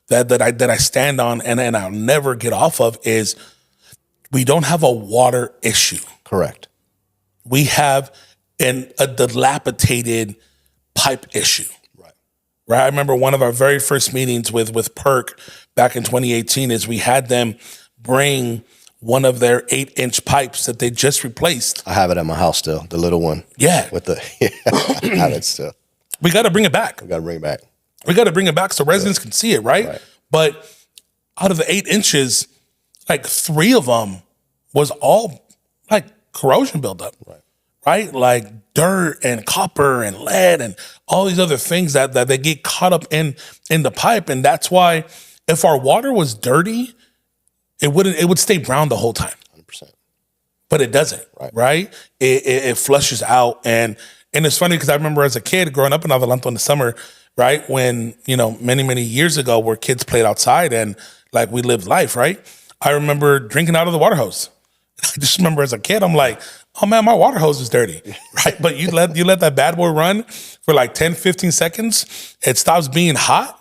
that I stand on and I'll never get off of is we don't have a water issue. Correct. We have a dilapidated pipe issue. Right. I remember one of our very first meetings with PERC back in 2018 is we had them bring one of their 8-inch pipes that they just replaced. I have it at my house still, the little one. Yeah. I have it still. We got to bring it back. We got to bring it back so residents can see it, right? But out of the 8 inches, like 3 of them was all like corrosion buildup, right? Like dirt and copper and lead and all these other things that they get caught up in the pipe. And that's why If our water was dirty, it would stay brown the whole time. 100%. But it doesn't, right? It flushes out. And it's funny because I remember as a kid growing up in Adelanto in the summer, right? When, many, many years ago where kids played outside and like we lived life, right? I remember drinking out of the water hose. I just remember as a kid, I'm like, oh man, my water hose is dirty, right? But you let that bad boy run for like 10, 15 seconds. It stops being hot.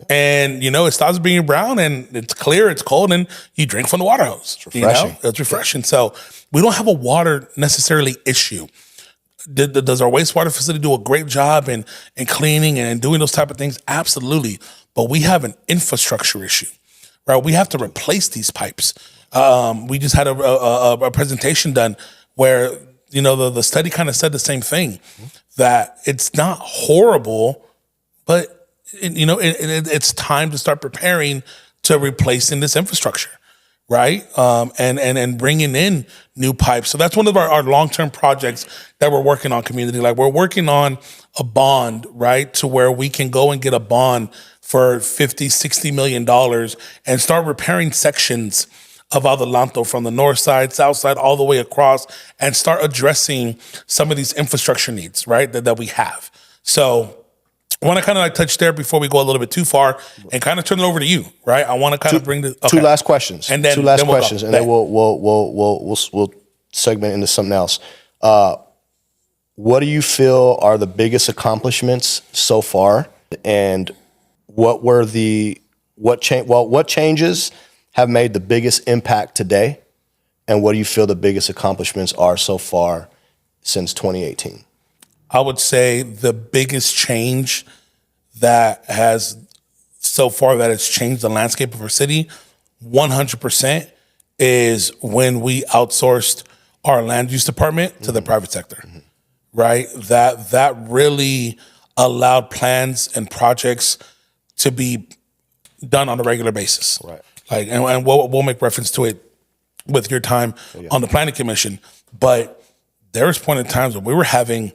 And, it stops being brown and it's clear, it's cold, and you drink from the water hose. It's refreshing. It's refreshing. So we don't have a water necessarily issue. Does our wastewater facility do a great job in cleaning and doing those type of things? Absolutely. But we have an infrastructure issue, right? We have to replace these pipes. We just had a presentation done where, the study kind of said the same thing, that it's not horrible, but it's time to start preparing to replacing this infrastructure, right? And bringing in new pipes. So that's one of our long-term projects that we're working on, community. Like we're working on a bond, right? To where we can go and get a bond for $50, $60 million and start repairing sections of Adelanto from the north side, south side, all the way across, and start addressing some of these infrastructure needs, right? That we have. So I want to kind of touch there before we go a little bit too far and kind of turn it over to you, right? I want to kind of bring the two last questions, and then two last then we'll questions, go. and then we'll segment into something else. What do you feel are the biggest accomplishments so far, and what changes have made the biggest impact today, and what do you feel the biggest accomplishments are so far since 2018? I would say the biggest change that has so far that has changed the landscape of our city, 100%, is when we outsourced our land use department to the private sector, right? That really allowed plans and projects to be done on a regular basis. Right. Like, and we'll make reference to it with your time on the planning commission. But there was point in times when we were having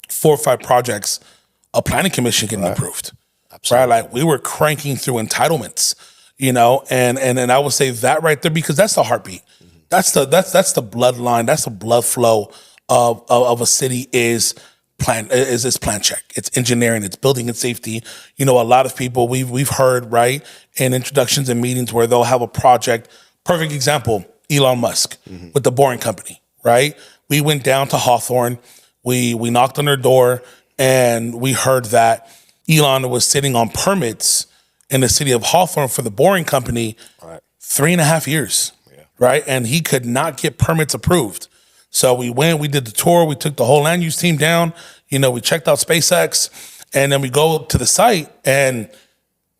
4 or 5 projects a planning commission getting approved. Absolutely. Right? Like we were cranking through entitlements, and I would say that right there, because that's the heartbeat. That's the bloodline. That's the blood flow of a city is this plan check. It's engineering, it's building and safety. A lot of people we've heard, right, in introductions and meetings where they'll have a project. Perfect example, Elon Musk with the Boring Company, right? We went down to Hawthorne. We knocked on their door and we heard that Elon was sitting on permits in the city of Hawthorne for the Boring Company 3.5 years, right? And he could not get permits approved. So we went, we did the tour, we took the whole land use team down, we checked out SpaceX, and then we go to the site and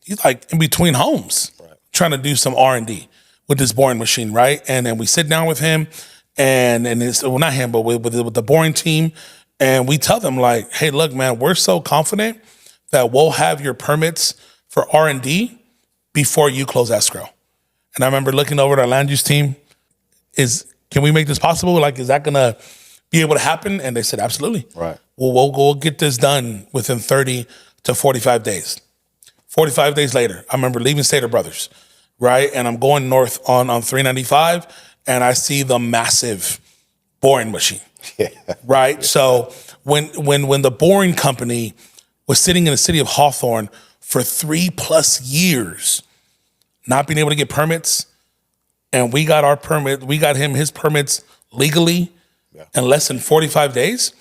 he's like in between homes trying to do some R&D with this boring machine, right? And then we sit down with him and it's, well, not him, but with the boring team. And we tell them like, hey, look, man, we're so confident that we'll have your permits for R&D before you close escrow. And I remember looking over at our land use team, can we make this possible? Like, is that gonna be able to happen? And they said, absolutely. Right. We'll get this done within 30 to 45 days. 45 days later, I remember leaving Stater Brothers, right? And I'm going north on 395 and I see the massive boring machine, right? So when the Boring Company was sitting in the city of Hawthorne for 3+ years, not being able to get permits, and we got our permit, we got him his permits legally in less than 45 days,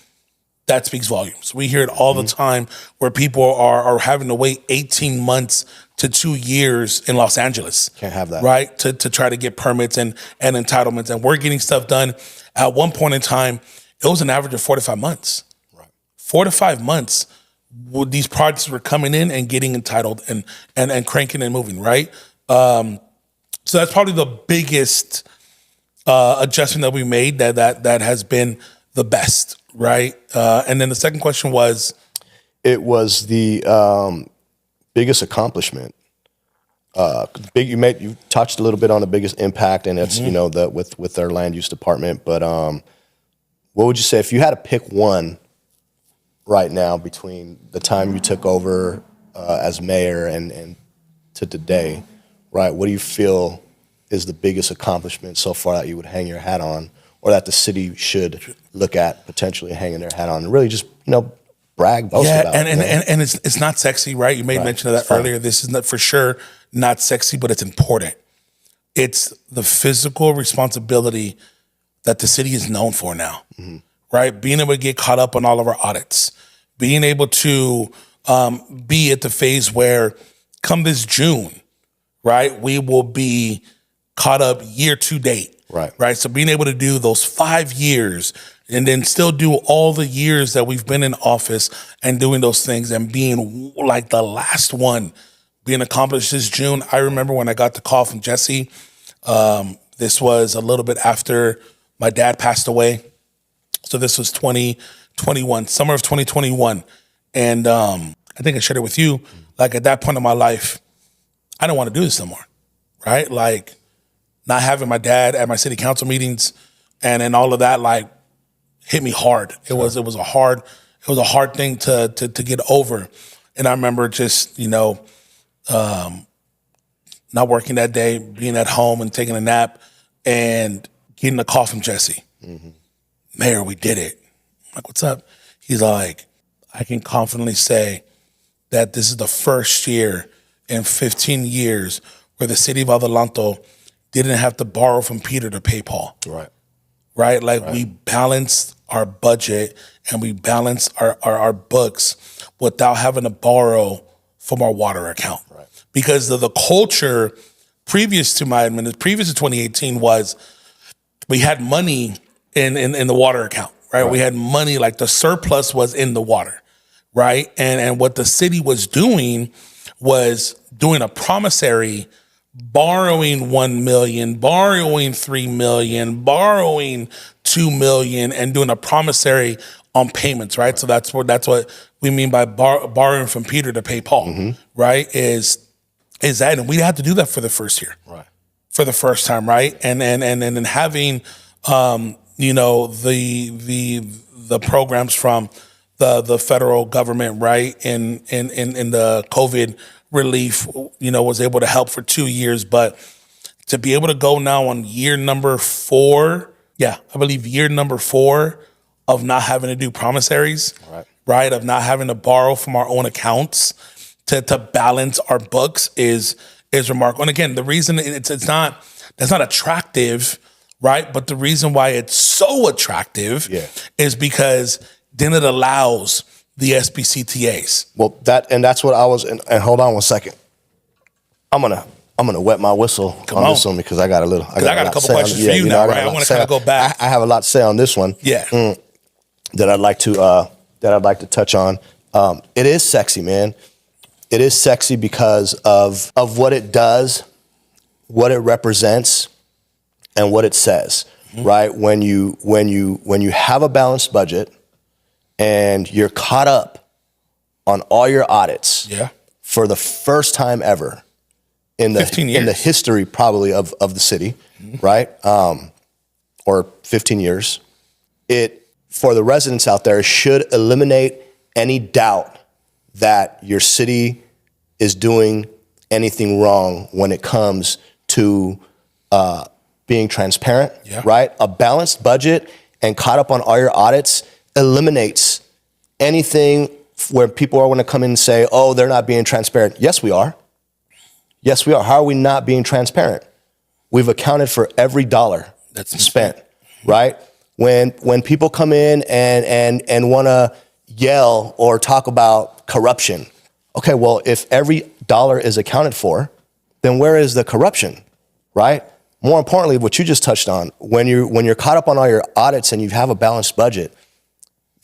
that speaks volumes. We hear it all the time where people are having to wait 18 months to 2 years in Los Angeles. Can't have that. Right? To try to get permits and entitlements. And we're getting stuff done. At one point in time, it was an average of 4 to 5 months. Right. 4 to 5 months, these projects were coming in and getting entitled and cranking and moving, right? So that's probably the biggest adjustment that we made that has been the best, right? And then the second question was? It was the biggest accomplishment. You touched a little bit on the biggest impact, and it's with their land use department. But what would you say if you had to pick one right now between the time you took over as mayor and to today, right? What do you feel is the biggest accomplishment so far that you would hang your hat on, or that the city should look at potentially hanging their hat on, and really just, brag, boast about? And it's not sexy, right? You made mention of that earlier. This is not for sure not sexy, but it's important. It's the physical responsibility that the city is known for now, right? Being able to get caught up on all of our audits, being able to be at the phase where come this June, right, we will be caught up year to date. Right. So being able to do those 5 years and then still do all the years that we've been in office and doing those things and being like the last one being accomplished this June. I remember when I got the call from Jesse. This was a little bit after my dad passed away. So this was 2021, summer of 2021. And I think I shared it with you. Like at that point in my life, I didn't want to do this anymore, right? Like, not having my dad at my city council meetings and all of that, like, hit me hard. It was a hard thing to get over. And I remember just, not working that day, being at home and taking a nap and getting a call from Jesse. Mayor, we did it. I'm like, what's up? He's like, I can confidently say that this is the first year in 15 years where the city of Adelanto didn't have to borrow from Peter to pay Paul. Right? Like we balanced our budget and we balanced our books without having to borrow from our water account. Because the culture previous to 2018 was we had money in the water account, right? We had money, like the surplus was in the water, right? And what the city was doing a promissory, borrowing 1 million, borrowing 3 million, borrowing 2 million, and doing a promissory on payments, right? So that's what we mean by borrowing from Peter to pay Paul, right? Is that, and we had to do that for the first year, for the first time, right? And then having the programs from the federal government, right, in the COVID relief, was able to help for 2 years. But to be able to go now on year number 4, year number 4 of not having to do promissories, right, of not having to borrow from our own accounts to balance our books is remarkable. And again, the reason that's not attractive, right, but the reason why it's so attractive is because then it allows the SBCTAs. Well, that's what I was. And hold on one second. I'm gonna wet my whistle on this one because I got a couple questions for you now, right? I want to kind of go back. I have a lot to say on this one. That I'd like to touch on. It is sexy, man. It is sexy because of what it does, what it represents, and what it says. Right? When you have a balanced budget and you're caught up on all your audits for the first time ever in the history probably of the city, right? Or 15 years. It, for the residents out there, should eliminate any doubt that your city is doing anything wrong when it comes to being transparent, right? A balanced budget and caught up on all your audits eliminates anything where people are going to come in and say, oh, they're not being transparent. Yes, we are. Yes, we are. How are we not being transparent? We've accounted for every dollar that's spent, right? When people come in and want to yell or talk about corruption, okay, well, if every dollar is accounted for, then where is the corruption, right? More importantly, what you just touched on, when you're caught up on all your audits and you have a balanced budget,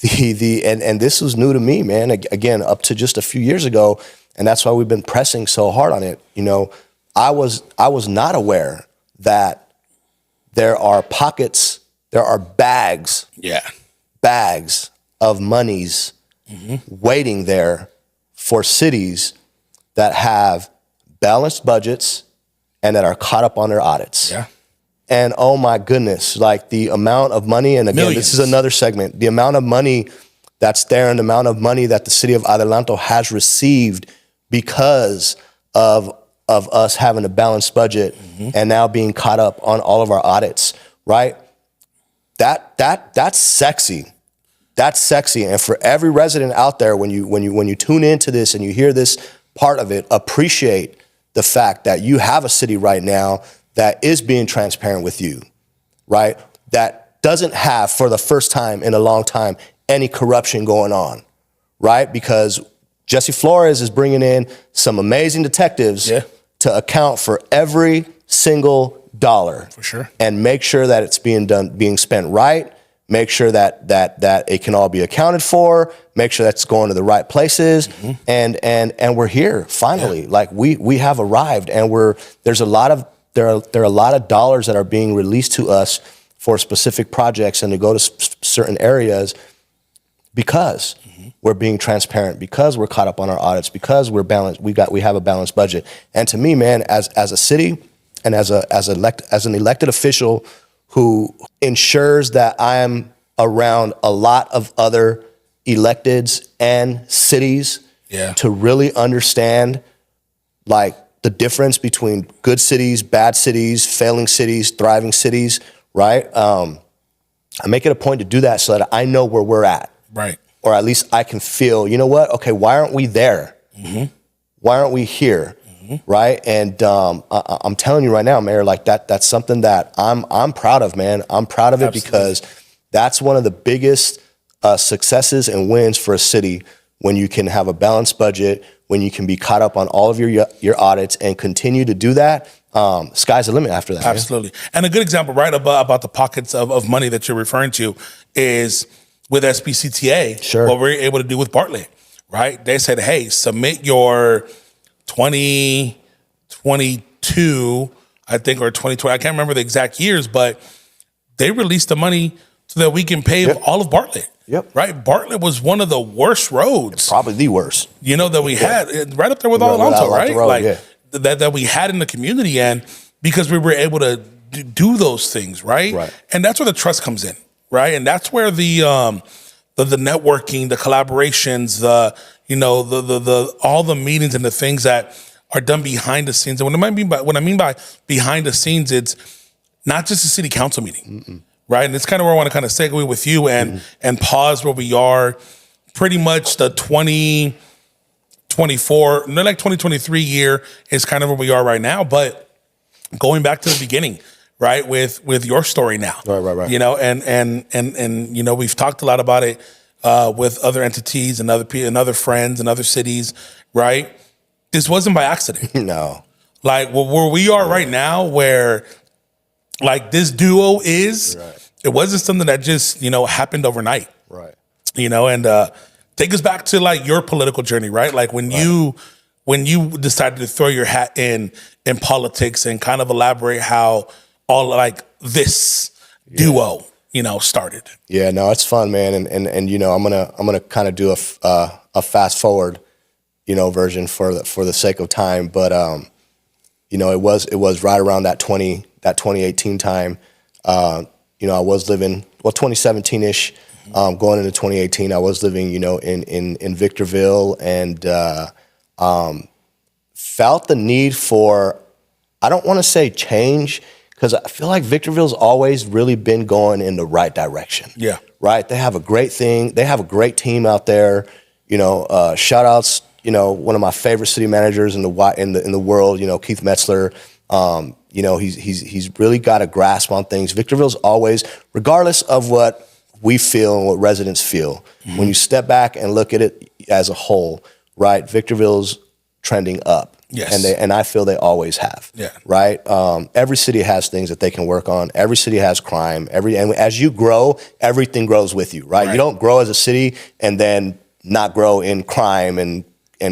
and this was new to me, man. Again, up to just a few years ago, and that's why we've been pressing so hard on it. I was not aware that there are pockets, there are bags of monies waiting there for cities that have balanced budgets and that are caught up on their audits. And oh my goodness, like the amount of money, and again, this is another segment, the amount of money that's there and the amount of money that the city of Adelanto has received because of of us having a balanced budget and now being caught up on all of our audits, right? That's sexy. That's sexy. And for every resident out there, when you tune into this and you hear this part of it, appreciate the fact that you have a city right now that is being transparent with you, right? That doesn't have, for the first time in a long time, any corruption going on, right? Because Jesse Flores is bringing in some amazing detectives to account for every single dollar. For sure. And make sure that it's being spent right. Make sure that it can all be accounted for. Make sure that's going to the right places. And we're here finally. Like we have arrived, and there are a lot of dollars that are being released to us for specific projects and to go to certain areas because we're being transparent, because we're caught up on our audits, because we're balanced. We have a balanced budget. And to me, man, as a city and as an elected official who ensures that I am around a lot of other electeds and cities to really understand like the difference between good cities, bad cities, failing cities, thriving cities, right? I make it a point to do that so that I know where we're at. Right. Or at least I can feel, you know what? Okay, why aren't we there? Why aren't we here? Right? And I'm telling you right now, Mayor, like that's something that I'm proud of, man. I'm proud of it because that's one of the biggest successes and wins for a city when you can have a balanced budget, when you can be caught up on all of your audits and continue to do that. Sky's the limit after that. Absolutely. Man. And a good example, right, about the pockets of money that you're referring to is with SBCTA, what we're able to do with Bartlett, right? They said, hey, submit your 2022, I think, or 2020. I can't remember the exact years, but they released the money so that we can pave all of Bartlett. Right? Bartlett was one of the worst roads. Probably the worst. That we had, right up there with Adelanto, right? Road, that we had in the community, and because we were able to do those things, right? And that's where the trust comes in, right? And that's where the networking, the collaborations, the all the meetings and the things that are done behind the scenes. And what I mean by behind the scenes, it's not just a city council meeting, right? And it's kind of where I want to kind of segue with you and pause where we are. Pretty much the 2024, no, like 2023 year is kind of where we are right now. But going back to the beginning, right, with your story now, right. And we've talked a lot about it with other entities and other friends and other cities, right? This wasn't by accident. No. Like where we are right now, where like this duo is, it wasn't something that just, happened overnight. Right. And take us back to like your political journey, right? Like when you decided to throw your hat in politics, and kind of elaborate how all like this duo, started. Yeah, no, it's fun, man. And I'm gonna kind of do a fast forward, version for the sake of time. But it was right around that 2018 time. I was living 2017-ish, going into 2018. I was living, in Victorville, and felt the need for, I don't want to say change, because I feel like Victorville's always really been going in the right direction. Yeah. Right? They have a great thing. They have a great team out there. Shout outs, one of my favorite city managers in the world, Keith Metzler. He's really got a grasp on things. Victorville's always, regardless of what we feel and what residents feel, when you step back and look at it as a whole, right? Victorville's trending up. Yes. And I feel they always have. Yeah. Right? Every city has things that they can work on. Every city has crime. And as you grow, everything grows with you, right? You don't grow as a city and then not grow in crime and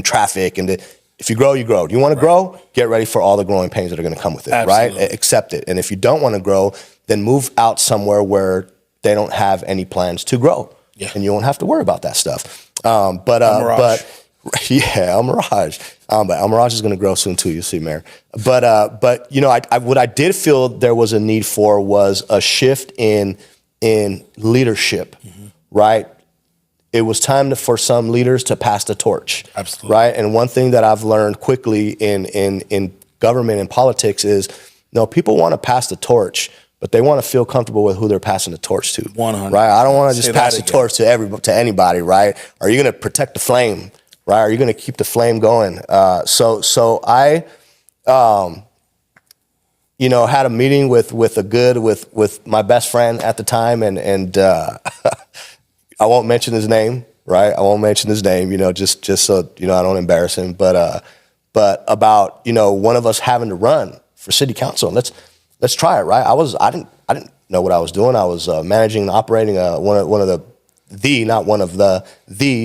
traffic. And if you grow, you grow. Do you want to grow? Get ready for all the growing pains that are going to come with it, right? Accept it. And if you don't want to grow, then move out somewhere where they don't have any plans to grow. Yeah. And you won't have to worry about that stuff. But yeah, El Mirage. But El Mirage is going to grow soon too. You'll see, Mayor. But what I did feel there was a need for was a shift in leadership, right? It was time for some leaders to pass the torch. Absolutely. Right. And one thing that I've learned quickly in government and politics is, people want to pass the torch, but they want to feel comfortable with who they're passing the torch to. 100. Right? I don't want to just pass the torch to anybody, right? Are you going to protect the flame, right? Are you going to keep the flame going? So I, had a meeting with my best friend at the time, and I won't mention his name, right? I won't mention his name, just so I don't embarrass him. But about one of us having to run for city council. Let's try it, right? I didn't know what I was doing. I was managing and operating one of the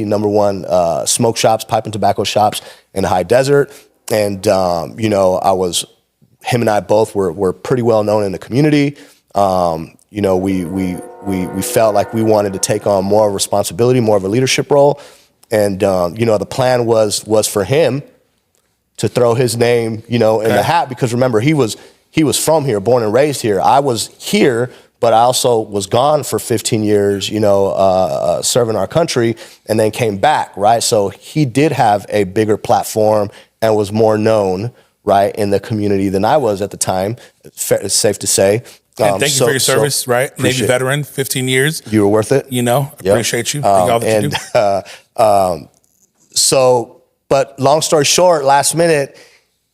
number one smoke shops, pipe and tobacco shops in the high desert, and him and I both were pretty well known in the community. We felt like we wanted to take on more responsibility, more of a leadership role. And, the plan was for him to throw his name, in the hat, because remember, he was from here, born and raised here. I was here, but I also was gone for 15 years, serving our country, and then came back, right? So he did have a bigger platform and was more known, right, in the community than I was at the time. It's safe to say. And thank you for your service, right? Navy veteran, 15 years. You were worth it. Appreciate you. Thank all that you do. But long story short, last minute,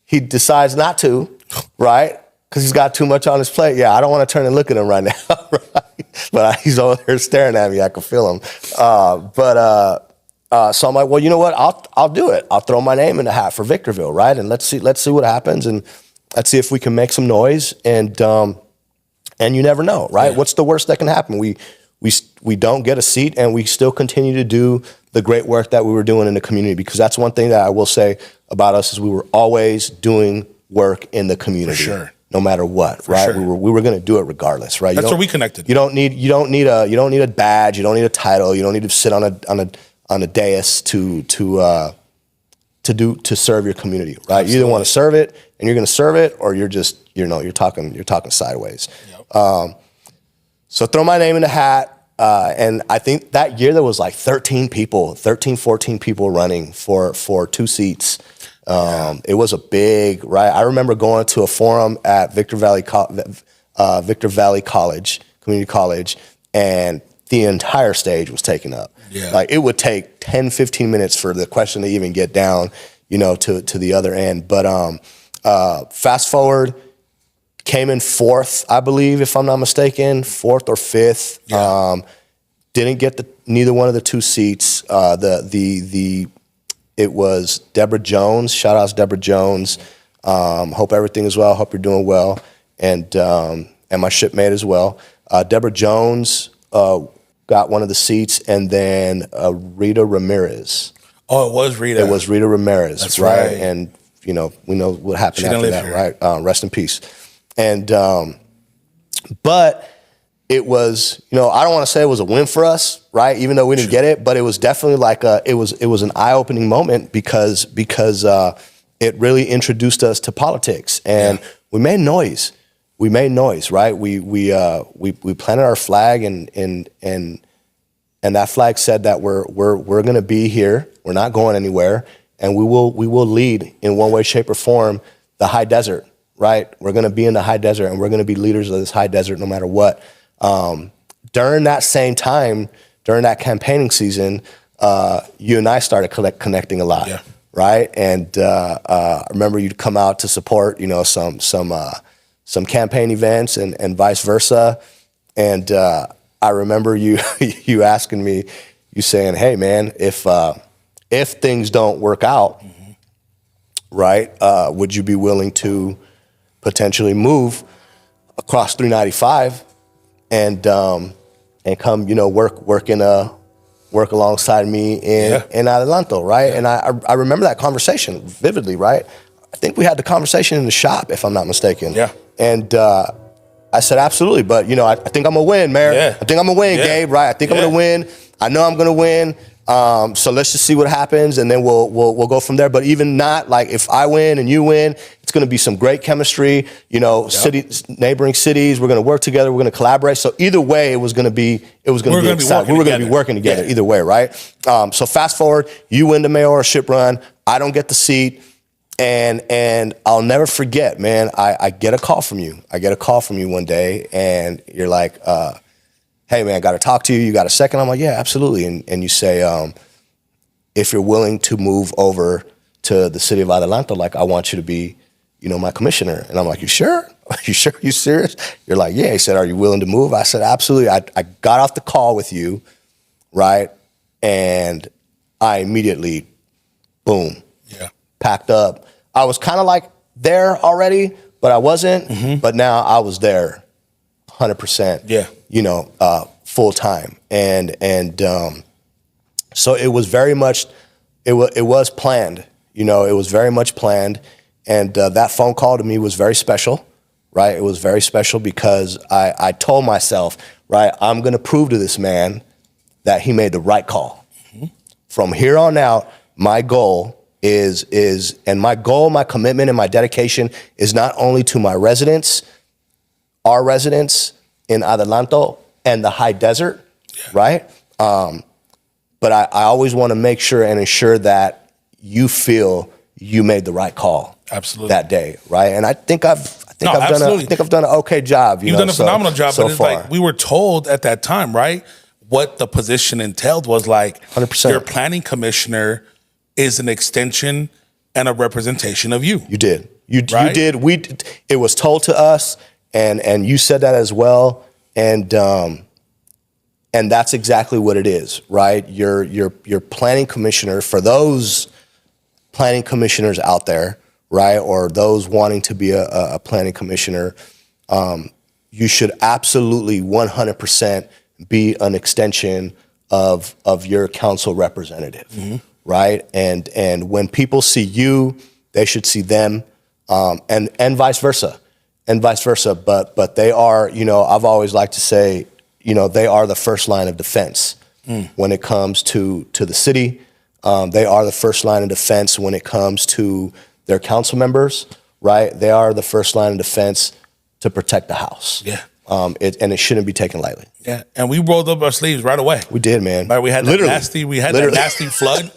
he decides not to, right? Because he's got too much on his plate. Yeah, I don't want to turn and look at him right now, right? But he's over there staring at me. I can feel him. So I'm like, well, you know what? I'll do it. I'll throw my name in the hat for Victorville, right? And let's see what happens, and let's see if we can make some noise. And you never know, right? Yeah. What's the worst that can happen? We don't get a seat, and we still continue to do the great work that we were doing in the community, because that's one thing that I will say about us is we were always doing work in the community. For sure. No matter what, for right? Sure. We were going to do it regardless, right? That's where we connected. You don't need a badge. You don't need a title. You don't need to sit on a dais to serve your community, right? Absolutely. You either want to serve it and you're going to serve it, or you're just you're talking sideways. Yep. So throw my name in the hat. And I think that year there was like 14 people running for 2 seats. It was a big, right? I remember going to a forum at Victor Valley College, Community College, and the entire stage was taken up. Yeah. Like it would take 10, 15 minutes for the question to even get down, to the other end. But fast forward, came in 4th, I believe, if I'm not mistaken, 4th or 5th. Yeah. Didn't get neither one of the 2 seats. It was Deborah Jones. Shout out to Deborah Jones. Hope everything is well. Hope you're doing well, and my shipmate as well. Deborah Jones got one of the seats, and then Rita Ramirez. Oh, it was Rita. It was Rita Ramirez. That's right. And we know what happened after that, right? Rest in peace. And but it was, I don't want to say it was a win for us, right? Even though we didn't get it, but it was definitely like it was an eye-opening moment because it really introduced us to politics, and we made noise. We made noise, right? We planted our flag, and that flag said that we're going to be here. We're not going anywhere, and we will lead in one way, shape, or form the high desert, right? We're going to be in the high desert, and we're going to be leaders of this high desert no matter what. During that same time, during that campaigning season, you and I started connecting a lot, right? And I remember you'd come out to support, some campaign events and vice versa. And I remember you asking me, you saying, "Hey, man, if things don't work out, right, would you be willing to potentially move across 395 and come, work alongside me in Adelanto, right?" And I remember that conversation vividly, right? I think we had the conversation in the shop, if I'm not mistaken. Yeah. And I said, absolutely, but I think I'm gonna win, Mayor. Yeah. I think I'm gonna win, Gabe, right? I think I'm gonna win. I know I'm gonna win. So let's just see what happens, and then we'll go from there. But even not, like, if I win and you win, it's going to be some great chemistry. Cities, neighboring cities, we're going to work together. We're going to collaborate. So either way, it was going to be exciting. We were going to be working together either way, right? So fast forward, you win the mayorship run. I don't get the seat. And I'll never forget, man, I get a call from you. I get a call from you one day, and you're like, hey, man, I got to talk to you. You got a second? I'm like, yeah, absolutely. And you say, if you're willing to move over to the city of Adelanto, like, I want you to be, my commissioner. And I'm like, you sure? Are you sure? You serious? You're like, yeah. He said, are you willing to move? I said, absolutely. I got off the call with you, right? And I immediately, boom, packed up. I was kind of like there already, but I wasn't. But now I was there 100%, full time. And so it was very much, it was planned, it was very much planned. And that phone call to me was very special, right? It was very special because I told myself, right, I'm going to prove to this man that he made the right call. From here on out, my goal my commitment and my dedication is not only to my residents, our residents in Adelanto and the high desert, right? But I always want to make sure and ensure that you feel you made the right call. Absolutely. That day, right? And I think I've done an okay job. You've done a phenomenal job, so but it's far. like we were told at that time, right? What the position entailed was like 100%. Your planning commissioner is an extension and a representation of you. You did. You Right? did. It was told to us, and you said that as well. And that's exactly what it is, right? Your planning commissioner, for those planning commissioners out there, right, or those wanting to be a planning commissioner, you should absolutely 100% be an extension of your council representative, right? And when people see you, they should see them, and vice versa, But they are, I've always liked to say, they are the first line of defense when it comes to the city. They are the first line of defense when it comes to their council members, right? They are the first line of defense to protect the house. Yeah. And it shouldn't be taken lightly. Yeah. And we rolled up our sleeves right away. We did, man. Right. We had that nasty flood,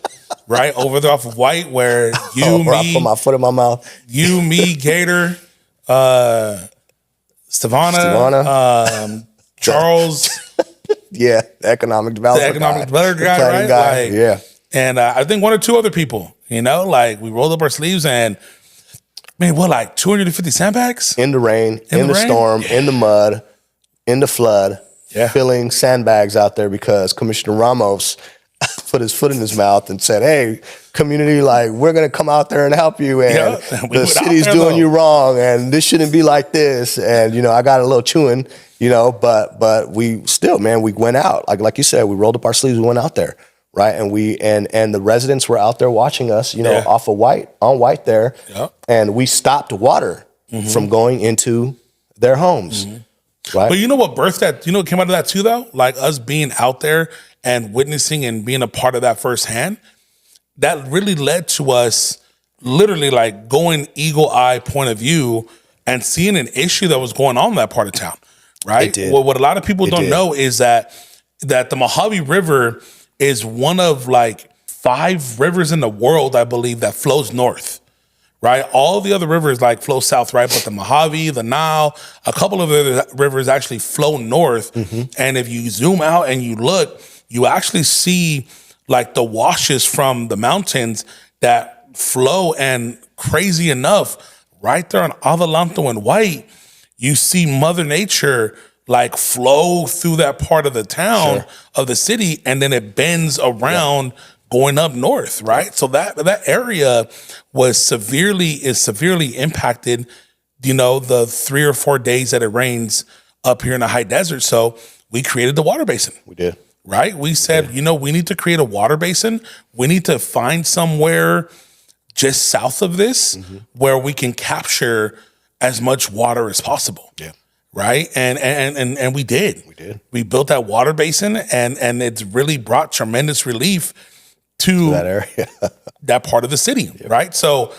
right, over there off of White, where I put my foot in my mouth. You, me, Gator, Stevana, Charles. Yeah, the economic developer guy, right? Like, yeah. And I think one or two other people, like we rolled up our sleeves and, man, what, like 250 sandbags? In the rain, in the storm, in the mud, in the flood, filling sandbags out there because Commissioner Ramos put his foot in his mouth and said, hey, community, like, we're going to come out there and help you. And the city's doing you wrong. And this shouldn't be like this. And, I got a little chewing, but we still, man, we went out. Like you said, we rolled up our sleeves, we went out there. Right. And and the residents were out there watching us, off of White there. Yep. And we stopped water from going into their homes. Right. But you know what birthed that? You know what came out of that too, though? Like us being out there and witnessing and being a part of that firsthand, that really led to us literally like going eagle eye point of view and seeing an issue that was going on in that part of town. Right. It did. Well, what a lot of people don't know is that the Mojave River is one of like 5 rivers in the world, I believe, that flows north, right? All the other rivers like flow south, right? But the Mojave, the Nile, a couple of other rivers actually flow north. And if you zoom out and you look, you actually see like the washes from the mountains that flow. And crazy enough, right there on Adelanto and White, you see Mother Nature like flow through that part of the town of the city, and then it bends around going up north, right? So that area is severely impacted, the 3 or 4 days that it rains up here in the high desert. So we created the water basin. We did. Right? We said, we need to create a water basin. We need to find somewhere just south of this where we can capture as much water as possible. Yeah. Right. And we did. We built that water basin and it's really brought tremendous relief to that area, that part of the city. Right. So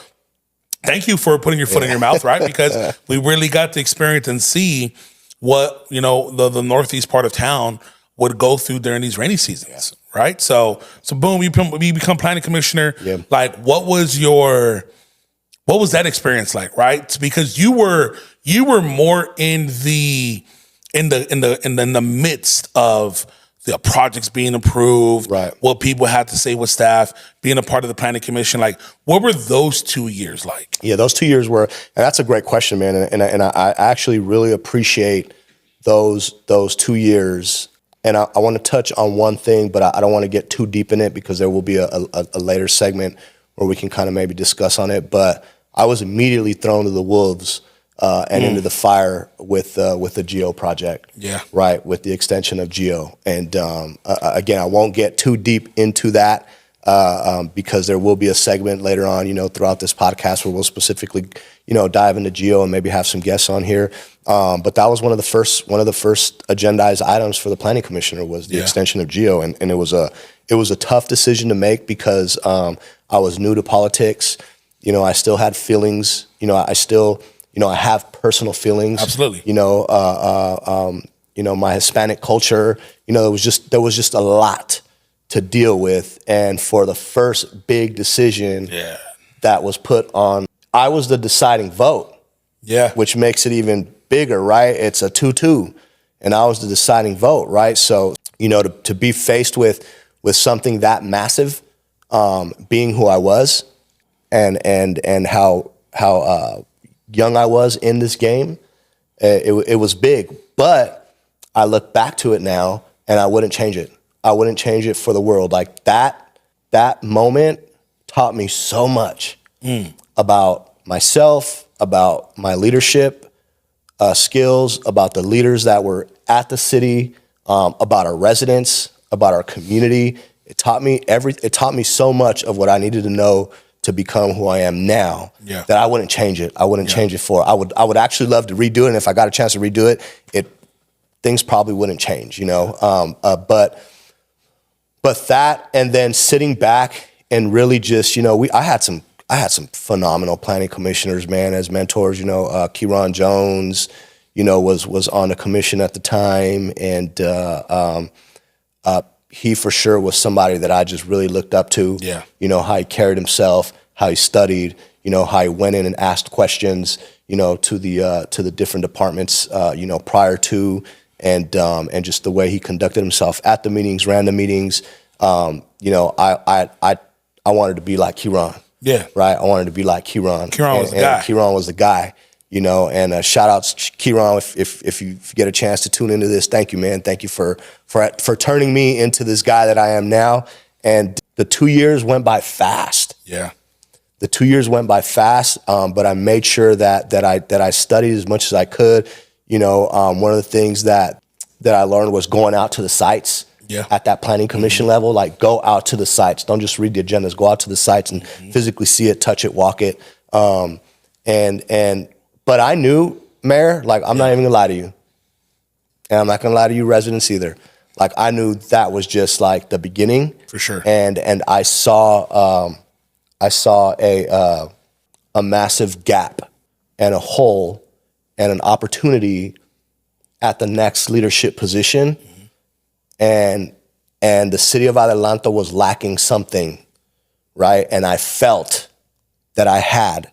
thank you for putting your foot in your mouth. Right. Because we really got to experience and see what, the northeast part of town would go through during these rainy seasons. Right. So boom, we become planning commissioner. Like, what was your What was that experience like, right? Because you were more in the midst of the projects being approved, right? What people had to say with staff, being a part of the planning commission. Like, what were those 2 years like? Yeah, those 2 years were, and that's a great question, man. And I actually really appreciate those 2 years. And I want to touch on one thing, but I don't want to get too deep in it because there will be a later segment where we can kind of maybe discuss on it. But I was immediately thrown to the wolves and into the fire with the Geo project. Yeah. Right, with the extension of Geo. And again, I won't get too deep into that because there will be a segment later on, throughout this podcast where we'll specifically, dive into Geo and maybe have some guests on here. But that was one of the first agendized items for the planning commissioner was the extension of Geo. And it was a tough decision to make because I was new to politics. I still had feelings, I have personal feelings. Absolutely. My Hispanic culture, there was just a lot to deal with. And for the first big decision that was put on, I was the deciding vote. Yeah. Which makes it even bigger, right? It's a 2-2. And I was the deciding vote, right? So, to be faced with something that massive, being who I was and how young I was in this game, it was big. But I look back to it now and I wouldn't change it. I wouldn't change it for the world. Like that moment taught me so much about myself, about my leadership skills, about the leaders that were at the city, about our residents, about our community. It taught me so much of what I needed to know to become who I am now that I wouldn't change it. I wouldn't change it for. I would actually love to redo it. And if I got a chance to redo it, things probably wouldn't change, But that, and then sitting back and really just, I had some phenomenal planning commissioners, man, as mentors. Kieran Jones, was on the commission at the time, and he for sure was somebody that I just really looked up to. Yeah. How he carried himself, how he studied, how he went in and asked questions, to the different departments, prior to. And just the way he conducted himself at the meetings, ran the meetings, I wanted to be like Kieran. Yeah. Right. I wanted to be like Kieran. Kieran was the guy. Kieran was the guy. And shout out to Kieran if you get a chance to tune into this. Thank you, man. Thank you for turning me into this guy that I am now. And the 2 years went by fast. Yeah. The 2 years went by fast, but I made sure that I studied as much as I could. One of the things that I learned was going out to the sites at that planning commission level. Like, go out to the sites. Don't just read the agendas. Go out to the sites and physically see it, touch it, walk it. But I knew, Mayor, like, I'm not even gonna lie to you, and I'm not gonna lie to you, residents either. Like, I knew that was just like the beginning For sure. And I saw a massive gap and a hole and an opportunity at the next leadership position. And the city of Adelanto was lacking something, right? And I felt that I had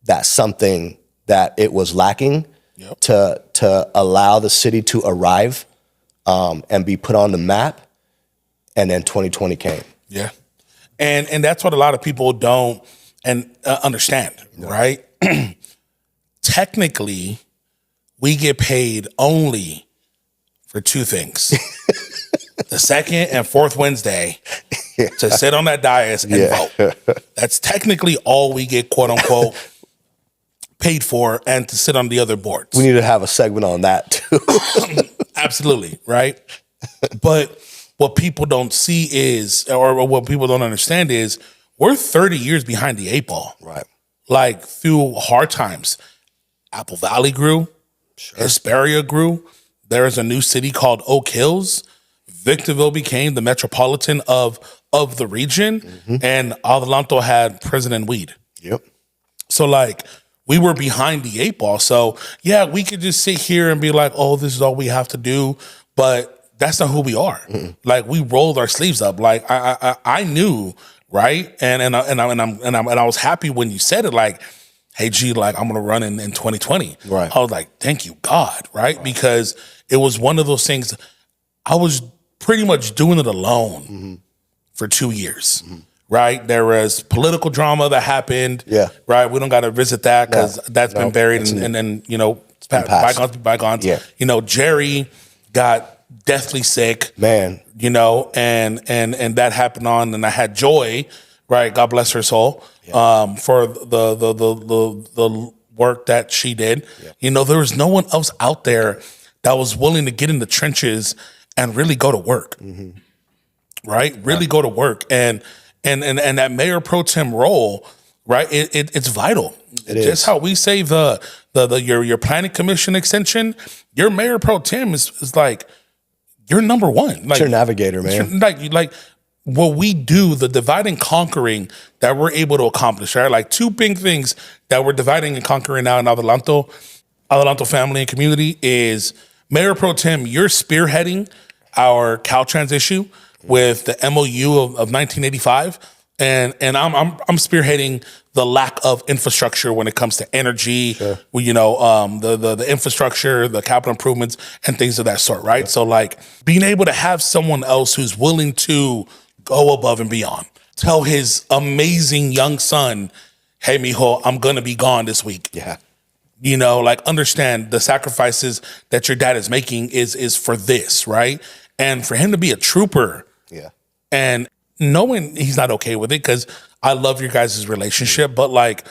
that something that it was lacking to allow the city to arrive and be put on the map. And then 2020 came. Yeah. And that's what a lot of people don't understand, right? Technically, we get paid only for two things. The second and fourth Wednesday to sit on that dais and vote. That's technically all we get, quote unquote, paid for, and to sit on the other boards. We need to have a segment on that too. Absolutely, right? But what people don't see is, or what people don't understand is, we're 30 years behind the eight ball. Right. Like, through hard times, Apple Valley grew, Hesperia grew. There is a new city called Oak Hills. Victorville became the metropolitan of the region, and Adelanto had President Weed. Yep. So, like, we were behind the eight ball. So, yeah, we could just sit here and be like, oh, this is all we have to do. But that's not who we are. Like, we rolled our sleeves up. Like, I knew, right? And I was happy when you said it. Like, hey, G, like, I'm going to run in 2020. Right. I was like, thank you, God, right? Because it was one of those things, I was pretty much doing it alone for 2 years, right? There was political drama that happened, right? We don't got to visit that because that's been buried and then, you know, bygones be bygones. Yeah. You know, Jerry got deathly sick, man, you know, and that happened on, and I had Joy, right? God bless her soul, for the work that she did. You know, there was no one else out there that was willing to get in the trenches and really go to work, right? Really go to work, and that mayor pro tem role, right? It's vital. Just how we say your planning commission extension, your mayor pro tem is like you're number one. Like, it's your navigator, man. Like what we do, the divide and conquering that we're able to accomplish, right? Like two big things that we're dividing and conquering now in Adelanto family and community is Mayor Pro Tem, you're spearheading our Caltrans issue with the MOU of 1985. And I'm spearheading the lack of infrastructure when it comes to energy, you know, the infrastructure, the capital improvements, and things of that sort, right? So like being able to have someone else who's willing to go above and beyond, tell his amazing young son, hey, mijo, I'm gonna be gone this week. Yeah. You know, like understand the sacrifices that your dad is making is for this, right? And for him to be a trooper, and knowing he's not okay with it, because I love your guys' relationship, but like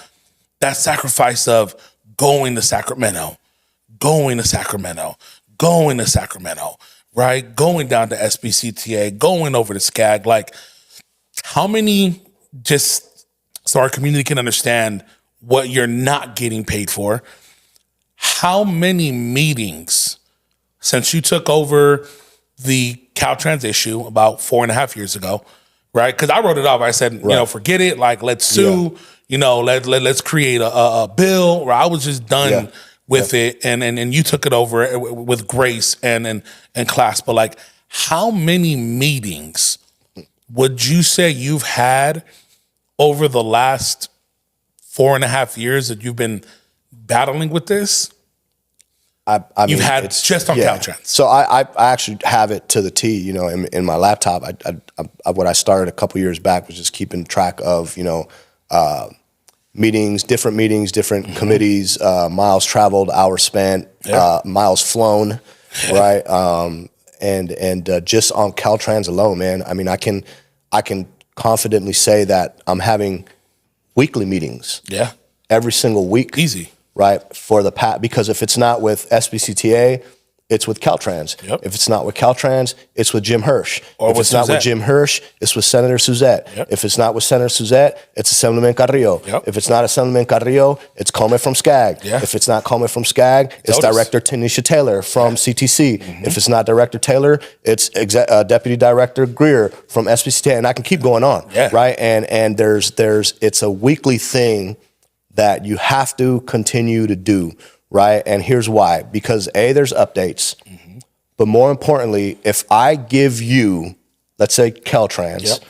that sacrifice of going to Sacramento, right? Going down to SBCTA, going over to SCAG, like how many, just so our community can understand what you're not getting paid for, how many meetings since you took over the Caltrans issue about 4.5 years ago, right? Because I wrote it off. I said, you know, forget it. Like, let's sue. You know, let's create a bill. Where I was just done with it, and you took it over with grace and class. But like, how many meetings would you say you've had over the last 4.5 years that you've been battling with this? I mean, you've had just on Caltrans. So I actually have it to the T. You know, in my laptop. What I started a couple years back was just keeping track of, you know, meetings, different committees, miles traveled, hours spent, miles flown, right? And just on Caltrans alone, man. I mean, I can confidently say that I'm having weekly meetings. Yeah, every single week. Easy. Right, for the because if it's not with SBCTA, it's with Caltrans. If it's not with Caltrans, it's with Jim Hirsch. Or if it's not with Jim Hirsch, it's with Senator Suzette. If it's not with Senator Suzette, it's Assemblyman Carrillo. If it's not Assemblyman Carrillo, it's Coleman from SCAG. If it's not Coleman from SCAG, it's Director Tanisha Taylor from CTC. If it's not Director Taylor, it's Deputy Director Greer from SBCTA, and I can keep going on. Right, and there's it's a weekly thing that you have to continue to do, right? And here's why. Because A, there's updates. But more importantly, if I give you, let's say Caltrans,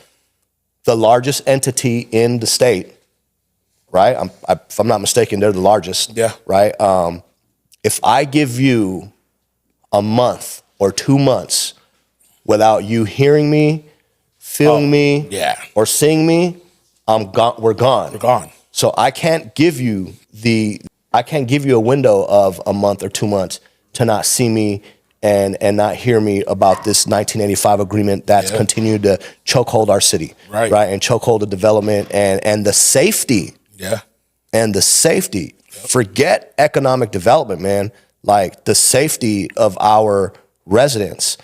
the largest entity in the state, right? If I'm not mistaken, they're the largest, right? If I give you a month or 2 months without you hearing me, feeling me, or seeing me, I'm gone. We're gone. We're gone. So I can't give you a window of a month or 2 months to not see me and not hear me about this 1985 agreement that's continued to chokehold our city, right? And chokehold the development and the safety, and the safety. Forget economic development, man. Like the safety of our residents,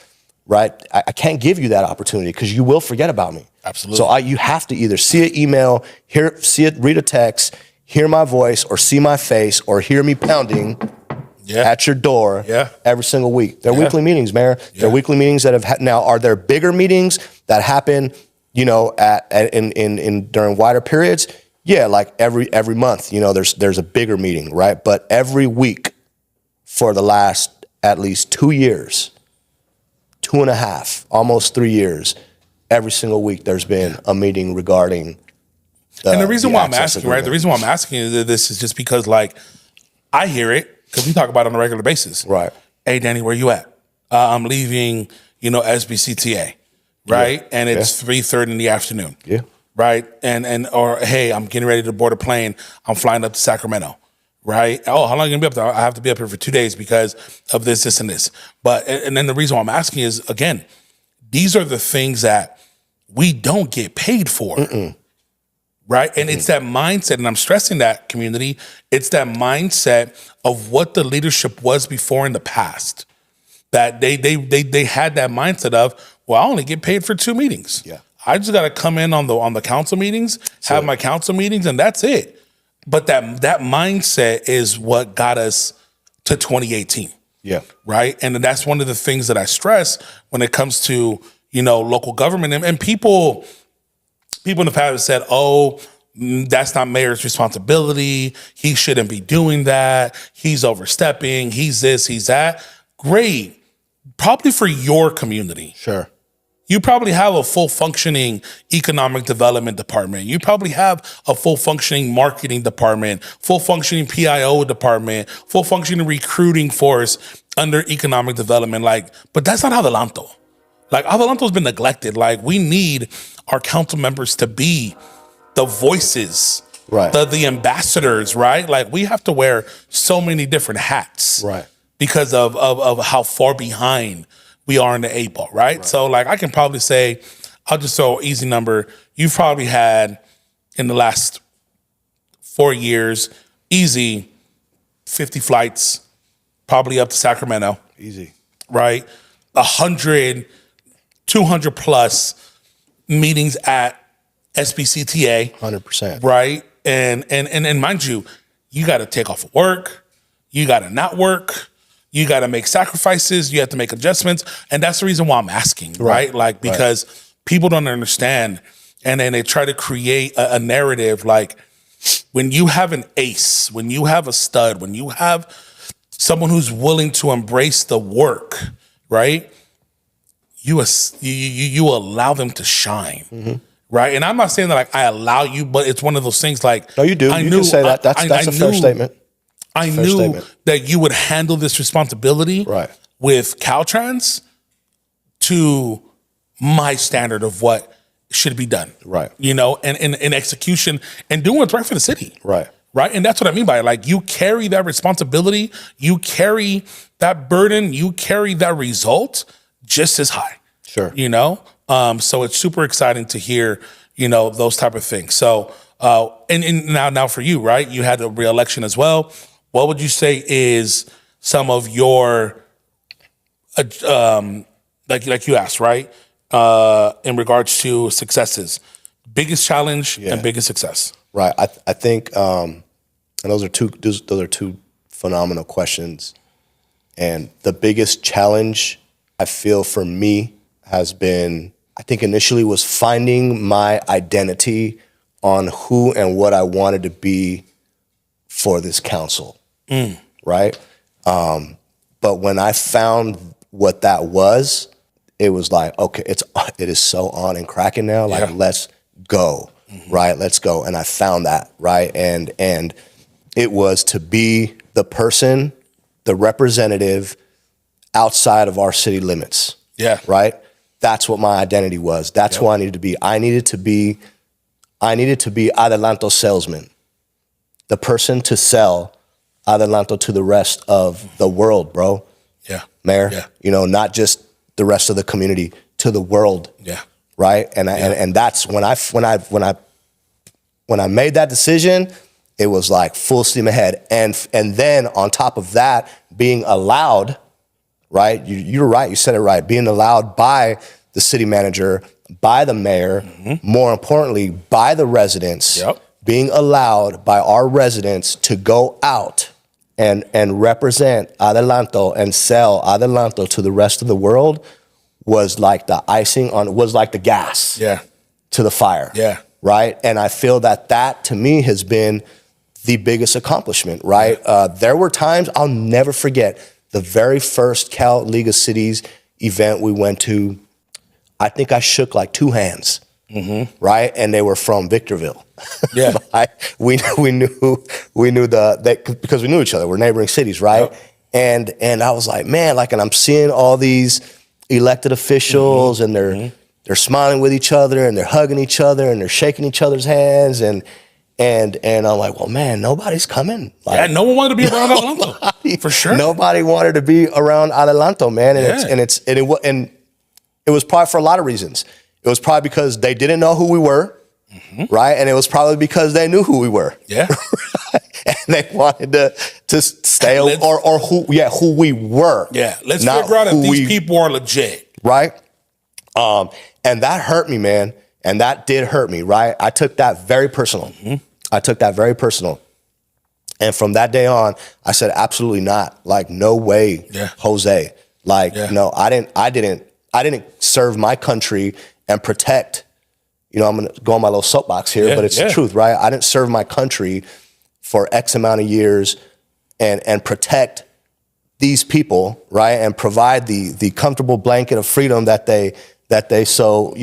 right? I can't give you that opportunity because you will forget about me. Absolutely. So you have to either see an email, read a text, hear my voice, or see my face, or hear me pounding at your door every single week. They're weekly meetings, Mayor. They're weekly meetings that have now. Are there bigger meetings that happen, you know, in during wider periods? Yeah, like every month, you know, there's a bigger meeting, right? But every week for the last at least 2 years, 2.5, almost 3 years. Every single week there's been a meeting regarding And the reason why I'm access asking, right? The reason why I'm asking is this is just because, like, I hear it because we talk about it on a regular basis. Right. Hey, Danny, where you at? I'm leaving, SBCTA, right? Yeah. And it's 3:30 in the afternoon. Yeah. Right. Or hey, I'm getting ready to board a plane. I'm flying up to Sacramento. Right. Oh, how long are you gonna be up there? I have to be up here for 2 days because of this, and this. But and then the reason why I'm asking is, again, these are the things that we don't get paid for. Right. And it's that mindset, and I'm stressing that, community. It's that mindset of what the leadership was before in the past. That they had that mindset of, well, I only get paid for 2 meetings. Yeah. I just gotta come in on the council meetings, have my council meetings, and that's it. But that mindset is what got us to 2018. Yeah. Right. And that's one of the things that I stress when it comes to, local government. And people in the past have said, oh, that's not mayor's responsibility. He shouldn't be doing that. He's overstepping. He's this, he's that. Great. Probably for your community. Sure. You probably have a full functioning economic development department. You probably have a full functioning marketing department, full functioning PIO department, full functioning recruiting force under economic development. But that's not Adelanto. Adelanto's been neglected. We need our council members to be the voices, right? The ambassadors, right? We have to wear so many different hats, right? Because of how far behind we are in the 8 ball, right? So I can probably say, I'll just throw an easy number. You've probably had in the last 4 years, easy 50 flights, probably up to Sacramento. Easy. Right? 100, 200 plus meetings at SBCTA. 100%. Right? And mind you, you got to take off of work. You got to not work. You got to make sacrifices. You have to make adjustments. And that's the reason why I'm asking, right? Because people don't understand. And then they try to create a narrative when you have an ace, when you have a stud, when you have someone who's willing to embrace the work, right? You allow them to shine, right? And I'm not saying that I allow you, but it's one of those things No, you do. You can say that. That's a fair statement. I knew that you would handle this responsibility with Caltrans to my standard of what should be done. Right. And in execution and doing what's right for the city. Right. Right. And that's what I mean by it. You carry that responsibility, you carry that burden, you carry that result just as high. Sure. So it's super exciting to hear, those type of things. So and now for you, right? You had a re-election as well. What would you say is some of your, like you asked, right? In regards to successes, biggest challenge and biggest success. Right. I think, and those are two phenomenal questions. And the biggest challenge I feel for me has been, I think initially was finding my identity on who and what I wanted to be for this council. Right. But when I found what that was, it was okay, it is so on and cracking now. Let's go. Right. Let's go. And I found that. Right. And it was to be the person, the representative outside of our city limits. Yeah. Right. That's what my identity was. That's who I needed to be. I needed to be Adelanto salesman, the person to sell Adelanto to the rest of the world, bro. Yeah. Mayor. Yeah. Not just the rest of the community, to the world. Yeah. Right. And that's when I made that decision, it was full steam ahead. And then on top of that, being allowed, right? You're right. You said it right. Being allowed by the city manager, by the mayor, more importantly, by the residents, being allowed by our residents to go out and represent Adelanto and sell Adelanto to the rest of the world was like the icing on, was like the gas to the fire. Yeah. Right. And I feel that to me has been the biggest accomplishment. Right. There were times I'll never forget the very first Cal League of Cities event we went to. I think I shook 2 hands. right? And they were from Victorville. Yeah. we knew because we knew each other. We're neighboring cities, right? Yep. And I was like, man, like, and I'm seeing all these elected officials, and they're smiling with each other, and they're hugging each other, and they're shaking each other's hands, and I'm like, well, man, nobody's coming. Like, no one wanted to be around Adelanto, for sure. Nobody wanted to be around Adelanto, man, and it was probably for a lot of reasons. It was probably because they didn't know who we were, right? And it was probably because they knew who we were. Yeah. And they wanted to stay or who we were. Yeah. Let's figure out if these people are legit. Right? And that hurt me, man. And that did hurt me, right? I took that very personal. I took that very personal. And from that day on, I said, absolutely not. Like, no way, Jose. Like, no, I didn't serve my country and protect, I'm going to go on my little soapbox here, but it's the truth, right? I didn't serve my country for X amount of years and protect these people, right? And provide the comfortable blanket of freedom that they so,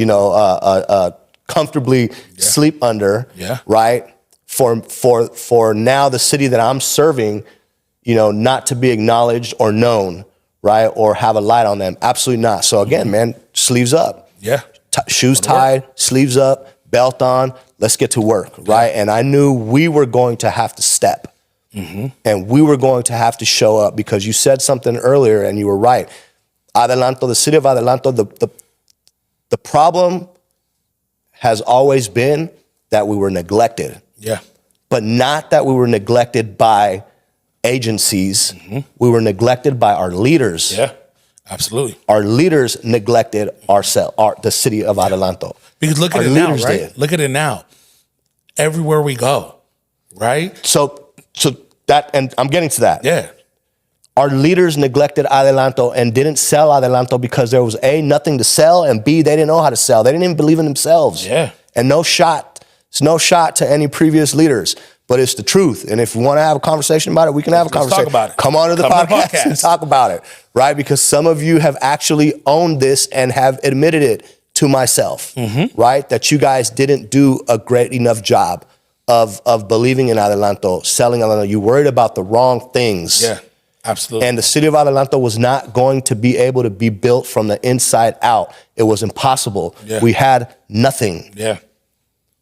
comfortably sleep under, right? For now the city that I'm serving, not to be acknowledged or known, right? Or have a light on them. Absolutely not. So again, man, sleeves up. Yeah. Shoes tied, sleeves up, belt on, let's get to work, right? And I knew we were going to have to step. And we were going to have to show up, because you said something earlier and you were right. Adelanto, the city of Adelanto, the problem has always been that we were neglected. Yeah. But not that we were neglected by agencies. We were neglected by our leaders. Yeah. Absolutely. Our leaders neglected the city of Adelanto. Because look at it now, right? Look at it now. Everywhere we go, right? So that, and I'm getting to that. Yeah. Our leaders neglected Adelanto and didn't sell Adelanto because there was A, nothing to sell, and B, they didn't know how to sell. They didn't even believe in themselves. Yeah. And it's no shot to any previous leaders, but it's the truth. And if we want to have a conversation about it, we can have a conversation. Talk about it. Come on to the podcast and talk about it, right? Because some of you have actually owned this and have admitted it to myself, right? That you guys didn't do a great enough job of believing in Adelanto, selling Adelanto. You worried about the wrong things. Yeah, absolutely. And the city of Adelanto was not going to be able to be built from the inside out. It was impossible. Yeah. We had nothing. Yeah.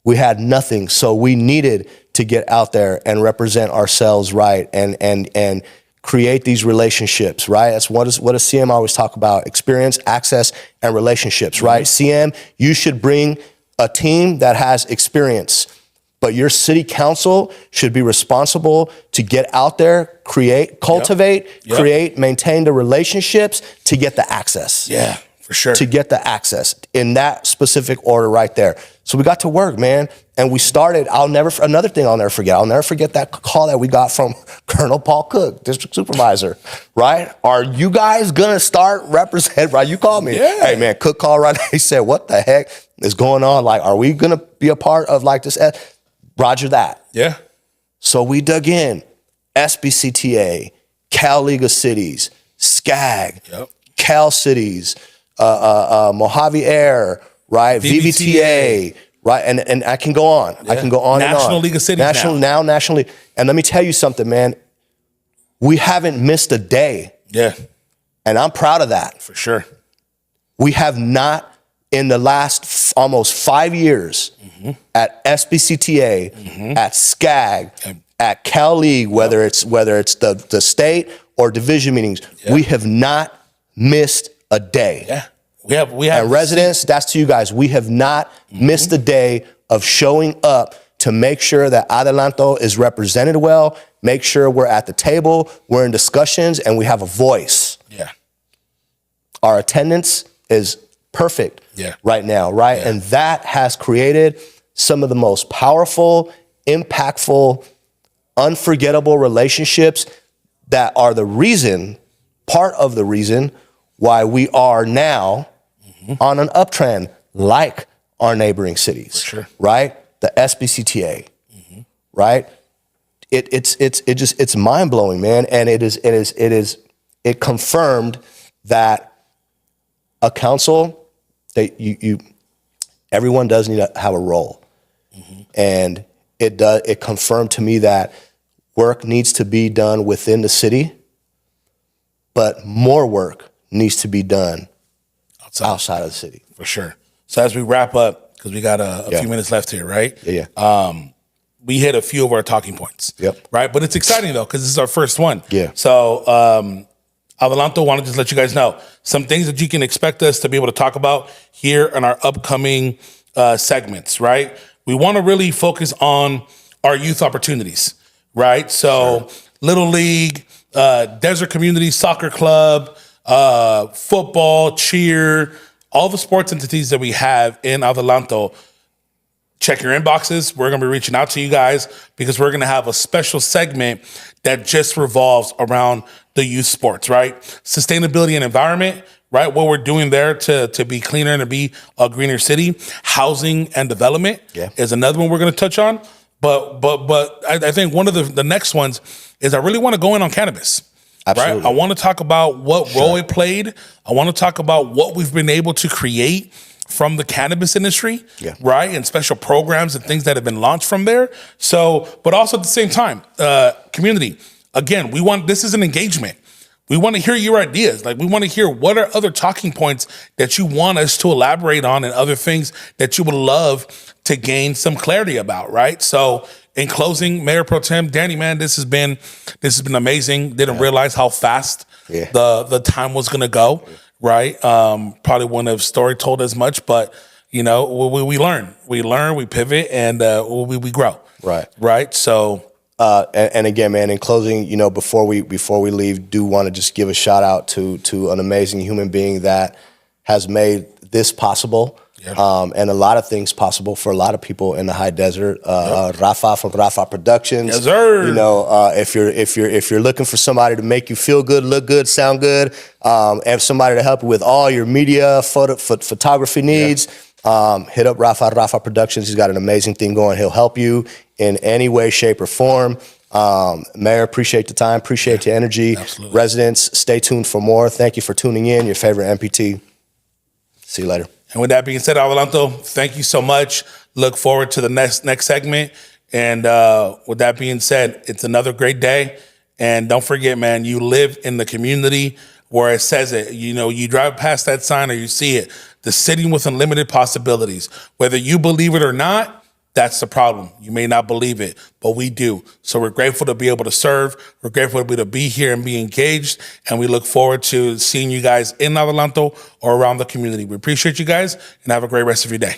We had nothing. So we needed to get out there and represent ourselves, right? And create these relationships, right? That's what does CM always talk about: experience, access, and relationships, right? CM, you should bring a team that has experience, but your city council should be responsible to get out there, cultivate, create, maintain the relationships to get the access. Yeah, for sure. To get the access in that specific order right there. So we got to work, man. And we started, another thing I'll never forget. I'll never forget that call that we got from Colonel Paul Cook, district supervisor, right? Are you guys gonna start represent, right? You called me. Yeah. Hey man, Cook called right now. He said, what the heck is going on? Like, are we gonna be a part of like this? Roger that. Yeah. So we dug in. SBCTA, Cal League of Cities, SCAG, Cal Cities, Mojave Air, right? VVTA, right? And I can go on. I can go on National and on. League of Cities National League. And let me tell you something, man. We haven't missed a day. Yeah. And I'm proud of that. For sure. We have not, in the last almost 5 years, at SBCTA, at SCAG, at Cal League, whether it's the state or division meetings, we have not missed a day. Yeah. We have and residents, that's to you guys. We have not missed a day of showing up to make sure that Adelanto is represented well, make sure we're at the table, we're in discussions, and we have a voice. Yeah. Our attendance is perfect right now, right? Yeah. And that has created some of the most powerful, impactful, unforgettable relationships that are part of the reason why we are now on an uptrend like our neighboring cities, right? The SBCTA, right? It's mind blowing, man. And it confirmed that a council that everyone does need to have a role. And it confirmed to me that work needs to be done within the city, but more work needs to be done outside of the city. For sure. So as we wrap up, because we got a few minutes left here, right? Yeah. We hit a few of our talking points. Yep. Right? But it's exciting, though, because this is our first one. Yeah. So Adelanto, want to just let you guys know some things that you can expect us to be able to talk about here in our upcoming segments, right? We want to really focus on our youth opportunities, right? So Little League, Desert Community Soccer Club, football, cheer, all the sports entities that we have in Adelanto. Check your inboxes. We're going to be reaching out to you guys because we're going to have a special segment that just revolves around the youth sports, right? Sustainability and environment, right? What we're doing there to be cleaner and to be a greener city. Housing and development is another one we're going to touch on. But I think one of the next ones is I really want to go in on cannabis. Absolutely. Right? I want to talk about what role it played. I want to talk about what we've been able to create from the cannabis industry, right? And special programs and things that have been launched from there. So, but also at the same time, community, again, this is an engagement. We want to hear your ideas. Like, we want to hear what are other talking points that you want us to elaborate on and other things that you would love to gain some clarity about, right? So in closing, Mayor Pro Tem, Danny, man, this has been amazing. Didn't realize how fast the time was going to go. Right. Probably wouldn't have story told as much, but we learn, we pivot, and we grow. Right. Right. So, and again, man, in closing, before we leave, do want to just give a shout out to an amazing human being that has made this possible. And a lot of things possible for a lot of people in the high desert. Rafa from Rafa Productions. Yes, sir. If you're looking for somebody to make you feel good, look good, sound good, and somebody to help you with all your media, photography needs, hit up Rafa Productions. He's got an amazing thing going. He'll help you in any way, shape, or form. Mayor, appreciate the time, appreciate the energy. Absolutely. Residents, stay tuned for more. Thank you for tuning in. Your favorite MPT. See you later. And with that being said, Adelanto, thank you so much. Look forward to the next segment. And with that being said, it's another great day. And don't forget, man, you live in the community where it says it. You drive past that sign or you see it. The city with unlimited possibilities. Whether you believe it or not, that's the problem. You may not believe it, but we do. So we're grateful to be able to serve. We're grateful to be here and be engaged. And we look forward to seeing you guys in Adelanto or around the community. We appreciate you guys and have a great rest of your day.